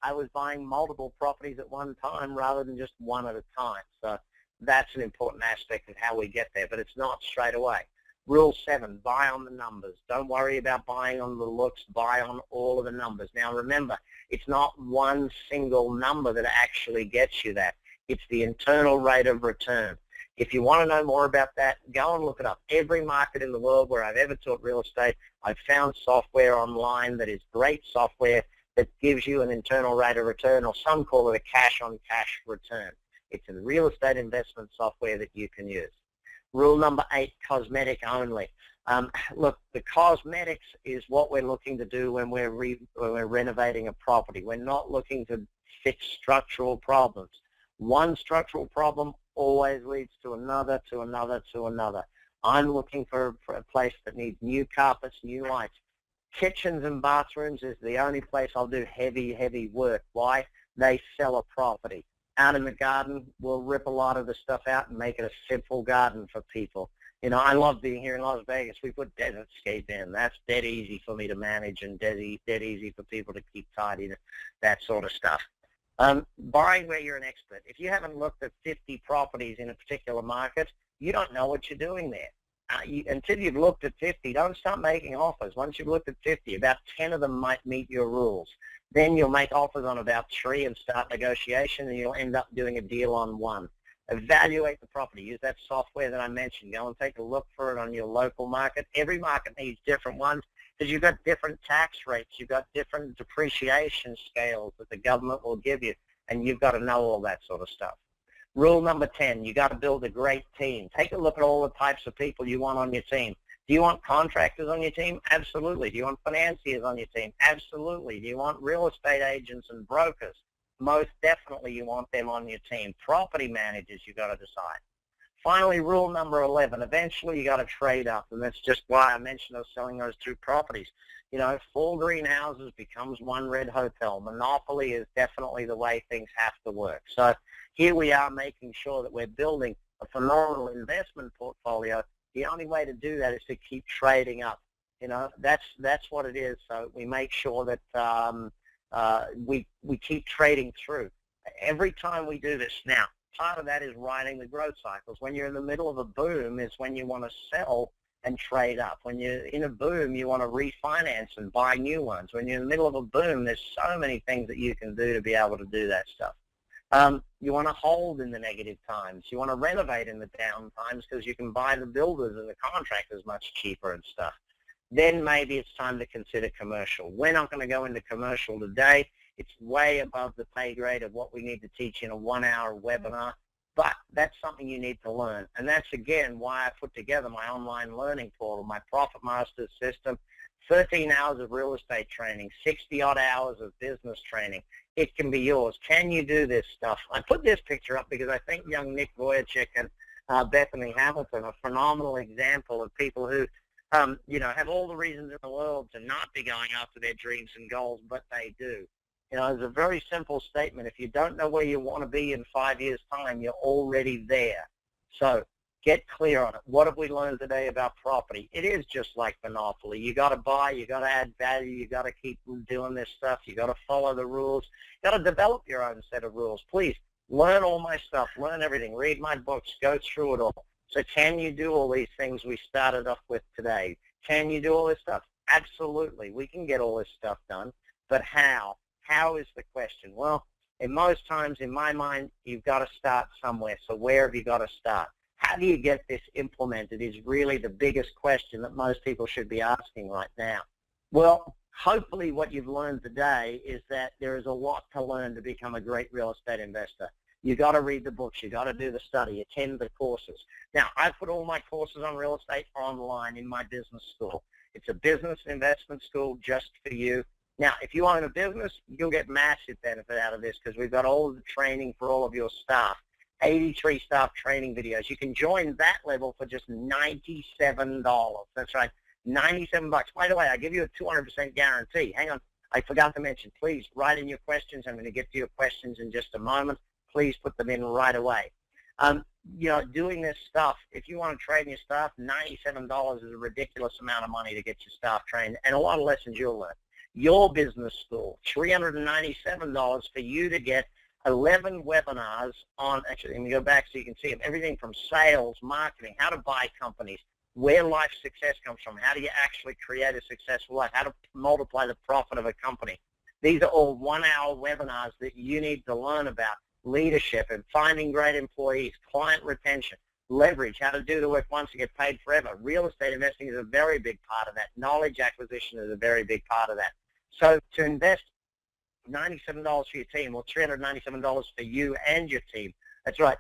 I was buying multiple properties at one time rather than just one at a time. So That's an important aspect of how we get there, but it's not straight away. Rule 7, buy on the numbers. Don't worry about buying on the looks, buy on all of the numbers. Now remember, it's not one single number that actually gets you that. It's the internal rate of return. If you want to know more about that, go and look it up. Every market in the world where I've ever taught real estate, I've found software online that is great software that gives you an internal rate of return, or some call it a cash-on-cash return. It's a real estate investment software that you can use. Rule number 8, cosmetic only. Look, the cosmetics is what we're looking to do when we're renovating a property. We're not looking to fix structural problems. One structural problem always leads to another, to another, to another. I'm looking for a place that needs new carpets, new lights. Kitchens and bathrooms is the only place I'll do heavy work. Why? They sell a property. Out in the garden, we'll rip a lot of the stuff out and make it a simple garden for people. You know, I love being here in Las Vegas. We put desert scape in. That's dead easy for me to manage and dead easy for people to keep tidy, that sort of stuff. Buying where you're an expert. If you haven't looked at 50 properties in a particular market, you don't know what you're doing there. Until you've looked at 50, don't start making offers. Once you've looked at 50, about 10 of them might meet your rules. Then you'll make offers on about 3 and start negotiation, and you'll end up doing a deal on 1. Evaluate the property. Use that software that I mentioned. Go and take a look for it on your local market. Every market needs different ones because you've got different tax rates. You've got different depreciation scales that the government will give you, and you've got to know all that sort of stuff. Rule number 10, you got to build a great team. Take a look at all the types of people you want on your team. Do you want contractors on your team? Absolutely. Do you want financiers on your team? Absolutely. Do you want real estate agents and brokers? Most definitely you want them on your team. Property managers, you got to decide. Finally, rule number 11, eventually you got to trade up, and that's just why I mentioned us selling those 2 properties. You know, 4 greenhouses becomes 1 red hotel. Monopoly is definitely the way things have to work. So here we are making sure that we're building a phenomenal investment portfolio. The only way to do that is to keep trading up. You know, that's what it is. So we make sure that we keep trading through. Every time we do this now, part of that is riding the growth cycles. When you're in the middle of a boom is when you want to sell and trade up. When you're in a boom, you want to refinance and buy new ones. When you're in the middle of a boom, there's so many things that you can do to be able to do that stuff. You want to hold in the negative times. You want to renovate in the down times because you can buy the builders and the contractors much cheaper and stuff. Then maybe it's time to consider commercial. We're not going to go into commercial today. It's way above the pay grade of what we need to teach in a 1-hour webinar, but that's something you need to learn. And that's, again, why I put together my online learning portal, my Profit Masters system, 13 hours of real estate training, 60-odd hours of business training. It can be yours. Can you do this stuff? I put this picture up because I think young Nick Vujicic and Bethany Hamilton are a phenomenal example of people who, you know, have all the reasons in the world to not be going after their dreams and goals, but they do. You know, it's a very simple statement. If you don't know where you want to be in 5 years' time, you're already there. So get clear on it. What have we learned today about property? It is just like Monopoly. You got to buy. You got to add value. You got to keep doing this stuff. You got to follow the rules. You got to develop your own set of rules. Please learn all my stuff. Learn everything. Read my books. Go through it all. So can you do all these things we started off with today? Can you do all this stuff? Absolutely. We can get all this stuff done. But how? How is the question? Well, in most times, in my mind, you've got to start somewhere. So where have you got to start? How do you get this implemented is really the biggest question that most people should be asking right now. Well, hopefully what you've learned today is that there is a lot to learn to become a great real estate investor. You've got to read the books. You've got to do the study, attend the courses. Now, I put all my courses on real estate online in my business school. It's a business investment school just for you. Now, if you own a business, you'll get massive benefit out of this because we've got all of the training for all of your staff, 83 staff training videos. You can join that level for just $97. That's right, $97. By the way, I give you a 200% guarantee. Hang on, I forgot to mention, please write in your questions. I'm going to get to your questions in just a moment. Please put them in right away. You know, doing this stuff, if you want to train your staff, $97 is a ridiculous amount of money to get your staff trained, and a lot of lessons you'll learn. Your business school, $397 for you to get 11 webinars on, actually, let me go back so you can see them, everything from sales, marketing, how to buy companies, where life success comes from, how do you actually create a successful life, how to multiply the profit of a company. These are all 1-hour webinars that you need to learn about leadership and finding great employees, client retention, leverage, how to do the work once and get paid forever. Real estate investing is a very big part of that. Knowledge acquisition is a very big part of that. So to invest $97 for your team, or $397 for you and your team, that's right.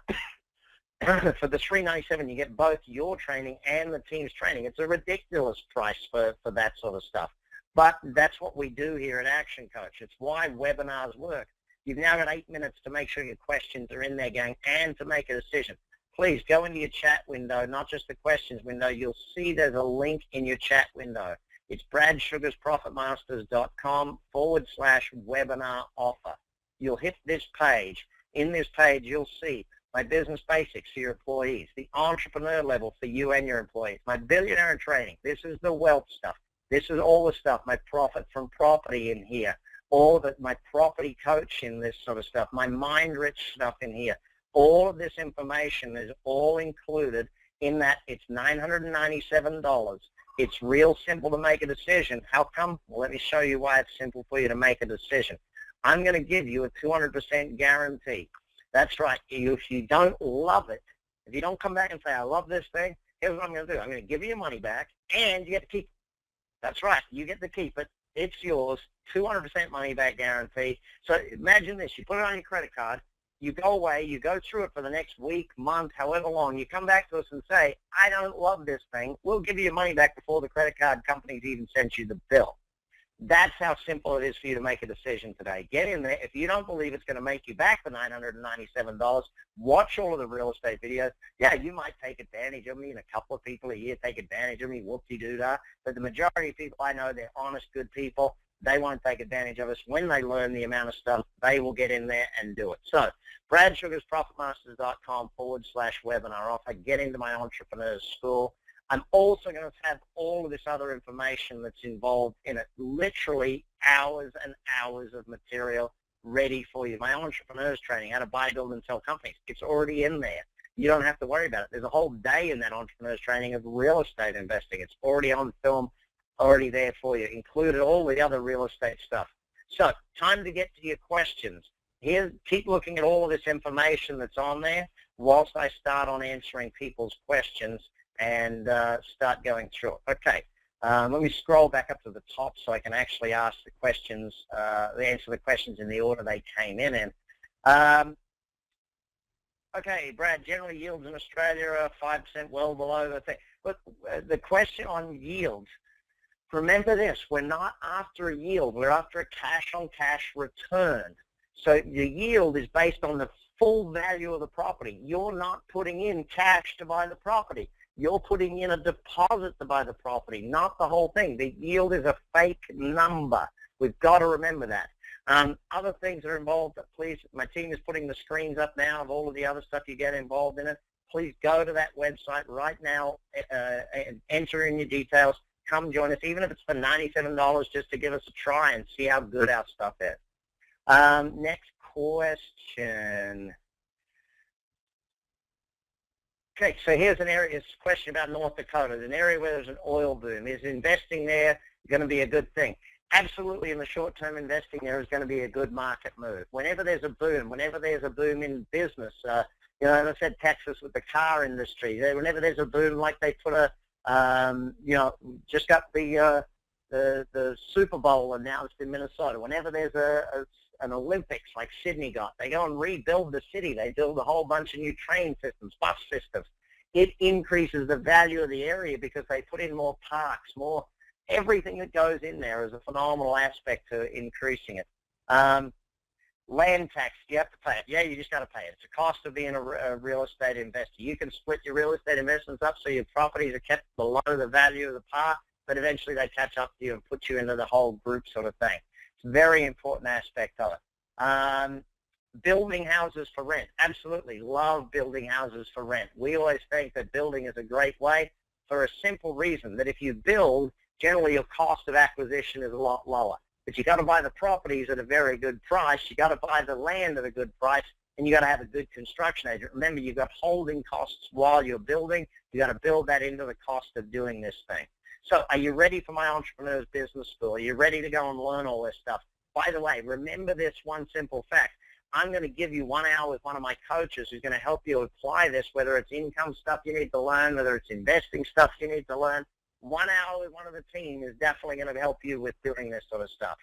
For the $397, you get both your training and the team's training. It's a ridiculous price for that sort of stuff. But that's what we do here at Action Coach. It's why webinars work. You've now got 8 minutes to make sure your questions are in there, gang, and to make a decision. Please go into your chat window, not just the questions window. You'll see there's a link in your chat window. It's bradsugarsprofitmasters.com/webinar offer. You'll hit this page. In this page, you'll see my business basics for your employees, the entrepreneur level for you and your employees, my billionaire in training. This is the wealth stuff. This is all the stuff, my profit from property in here, all of it, my property coaching, this sort of stuff, my mind-rich stuff in here. All of this information is all included in that. It's $997. It's real simple to make a decision. How come? Well, let me show you why it's simple for you to make a decision. I'm going to give you a 200% guarantee. That's right. If you don't love it, if you don't come back and say, I love this thing, here's what I'm going to do. I'm going to give you your money back, and you get to keep it. That's right. You get to keep it. It's yours. 200% money back guarantee. So imagine this. You put it on your credit card. You go away. You go through it for the next week, month, however long. You come back to us and say, I don't love this thing. We'll give you your money back before the credit card companies even sent you the bill. That's how simple it is for you to make a decision today. Get in there. If you don't believe it's going to make you back the $997, watch all of the real estate videos. Yeah, you might take advantage of me, and a couple of people a year take advantage of me, whoop-de-doo-dah. But the majority of people I know, they're honest, good people. They won't take advantage of us. When they learn the amount of stuff, they will get in there and do it. So bradsugarsprofitmasters.com/webinar offer. Get into my entrepreneurs school. I'm also going to have all of this other information that's involved in it, literally hours and hours of material ready for you. My entrepreneurs training, how to buy, build, and sell companies, it's already in there. You don't have to worry about it. There's a whole day in that entrepreneurs training of real estate investing. It's already on film, already there for you, included all the other real estate stuff. So time to get to your questions. Here, keep looking at all of this information that's on there whilst I start on answering people's questions and start going through it. Okay, let me scroll back up to the top so I can actually ask the questions, answer the questions in the order they came in. Okay, Brad, generally yields in Australia are 5%, well below the thing. But the question on yields, remember this, we're not after a yield, we're after a cash-on-cash return. So the yield is based on the full value of the property. You're not putting in cash to buy the property. You're putting in a deposit to buy the property, not the whole thing. The yield is a fake number. We've got to remember that. Other things that are involved, please, my team is putting the screens up now of all of the other stuff you get involved in it. Please go to that website right now and enter in your details. Come join us, even if it's for $97 just to give us a try and see how good our stuff is. Next question. Okay, so here's an area, it's a question about North Dakota, an area where there's an oil boom. Is investing there going to be a good thing? Absolutely, in the short-term investing there is going to be a good market move. Whenever there's a boom in business, as I said, Texas with the car industry, whenever there's a boom, like they put just got the Super Bowl announced in Minnesota. Whenever there's an Olympics like Sydney got, they go and rebuild the city. They build a whole bunch of new train systems, bus systems. It increases the value of the area because they put in more parks, more everything that goes in there is a phenomenal aspect to increasing it. Land tax, you have to pay it. Yeah, you just got to pay it. It's the cost of being a real estate investor. You can split your real estate investments up so your properties are kept below the value of the par, but eventually they catch up to you and put you into the whole group sort of thing. It's a very important aspect of it. Building houses for rent. Absolutely love building houses for rent. We always think that building is a great way for a simple reason, that if you build, generally your cost of acquisition is a lot lower. but you got to buy the properties at a very good price. You got to buy the land at a good price, and you got to have a good construction agent. Remember, you've got holding costs while you're building. You got to build that into the cost of doing this thing. So are you ready for my Entrepreneur's Business School? Are you ready to go and learn all this stuff? By the way, remember this one simple fact. I'm going to give you 1 hour with one of my coaches who's going to help you apply this, whether it's income stuff you need to learn, whether it's investing stuff you need to learn. 1 hour with one of the team is definitely going to help you with doing this sort of stuff.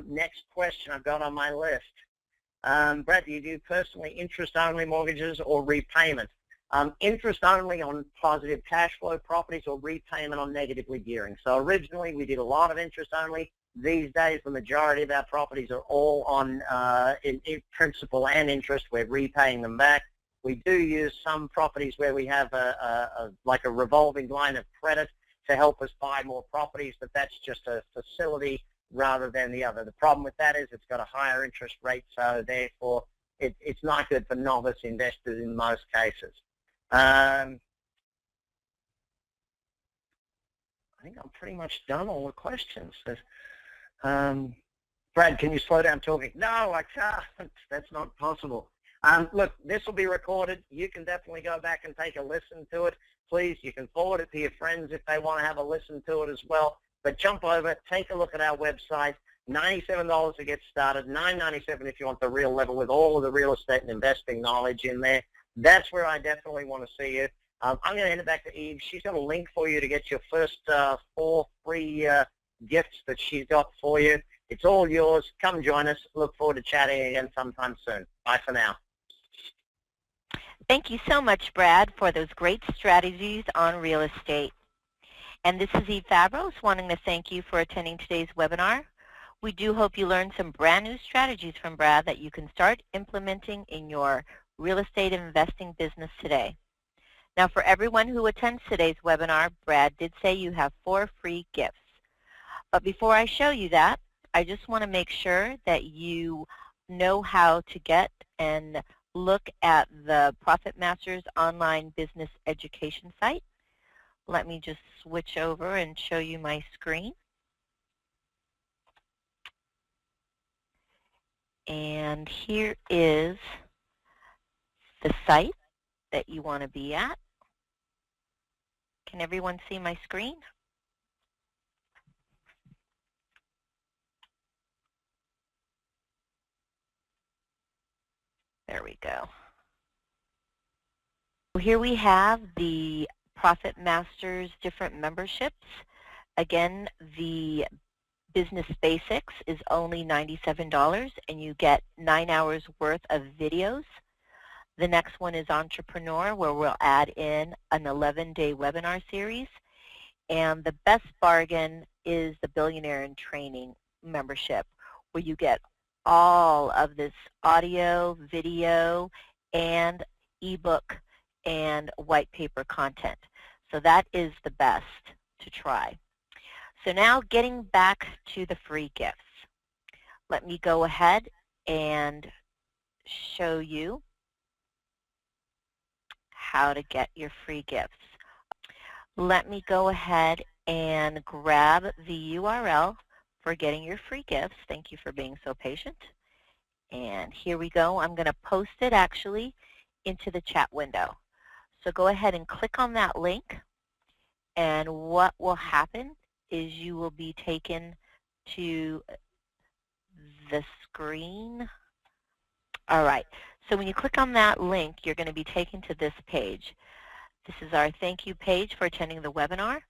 Next question I've got on my list. Brad, do you do personally interest-only mortgages or repayment? Interest-only on positive cash flow properties or repayment on negatively gearing. So originally we did a lot of interest-only. These days, the majority of our properties are all on in principal and interest. We're repaying them back. We do use some properties where we have like a revolving line of credit to help us buy more properties, but that's just a facility rather than the other. The problem with that is it's got a higher interest rate, so therefore it's not good for novice investors in most cases. I think I'm pretty much done all the questions. Brad, can you slow down talking? No, I can't. That's not possible. Look, this will be recorded. You can definitely go back and take a listen to it. Please, you can forward it to your friends if they want to have a listen to it as well. But jump over, take a look at our website. $97 to get started, $9.97 if you want the real level with all of the real estate and investing knowledge in there. That's where I definitely want to see you. I'm going to hand it back to Eve. She's got a link for you to get your first 4 free gifts that she's got for you. It's all yours. Come join us. Look forward to chatting again sometime soon. Bye for now. Thank you so much, Brad, for those great strategies on real estate. And this is Eve Fabros wanting to thank you for attending today's webinar. We do hope you learned some brand new strategies from Brad that you can start implementing in your real estate investing business today. Now, for everyone who attends today's webinar, Brad did say you have 4 free gifts. But before I show you that, I just want to make sure that you know how to get and look at the Profit Masters online business education site. Let me just switch over and show you my screen. And here is the site that you want to be at. Can everyone see my screen? There we go. Here we have the Profit Masters different memberships. Again, the Business Basics is only $97 and you get 9 hours worth of videos. The next one is Entrepreneur, where we'll add in an 11-day webinar series. And the best bargain is the Billionaire in Training membership, where you get all of this audio, video, and ebook and white paper content. So that is the best to try. So now getting back to the free gifts. Let me go ahead and show you how to get your free gifts. Let me go ahead and grab the URL for getting your free gifts. Thank you for being so patient. And here we go. I'm going to post it actually into the chat window. So go ahead and click on that link, and what will happen is you will be taken to the screen. All right. So when you click on that link, you're going to be taken to this page. This is our thank you page for attending the webinar,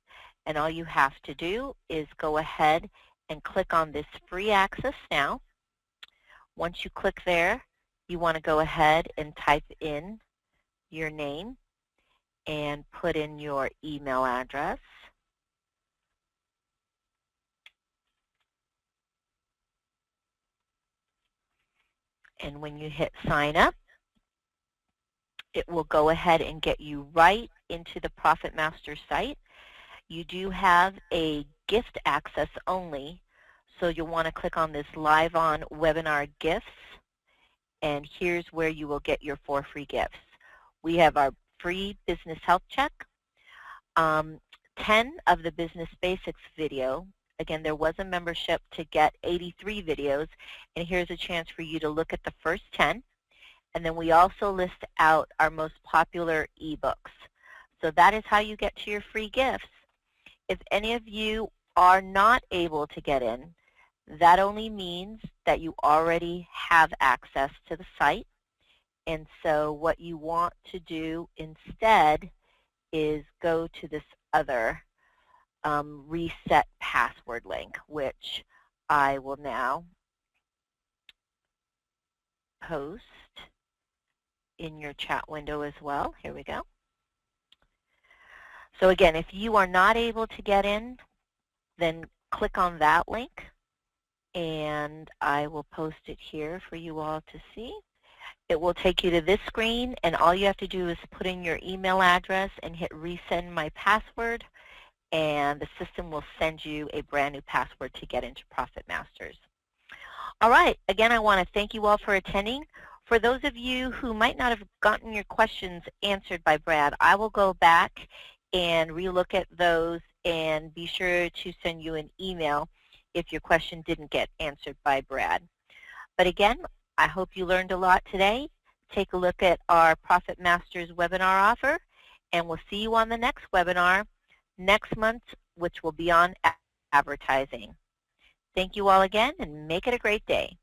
and all you have to do is go ahead and click on this free access now. Once you click there, you want to go ahead and type in your name and put in your email address. And when you hit sign up, it will go ahead and get you right into the Profit Master site. You do have a gift access only, so you'll want to click on this Live On Webinar Gifts, and here's where you will get your 4 free gifts. We have our free Business Health Check, 10 of the Business Basics video, Again, there was a membership to get 83 videos, and here's a chance for you to look at the first 10. And then we also list out our most popular ebooks. So that is how you get to your free gifts. If any of you are not able to get in, that only means that you already have access to the site. And so what you want to do instead is go to this other reset password link, which I will now post in your chat window as well. Here we go. So again, if you are not able to get in, then click on that link, and I will post it here for you all to see. It will take you to this screen, and all you have to do is put in your email address and hit resend my password, and the system will send you a brand new password to get into Profit Masters. All right, again, I want to thank you all for attending. For those of you who might not have gotten your questions answered by Brad, I will go back and relook at those and be sure to send you an email if your question didn't get answered by Brad. But again, I hope you learned a lot today. Take a look at our Profit Masters webinar offer, and we'll see you on the next webinar next month, which will be on advertising. Thank you all again, and make it a great day.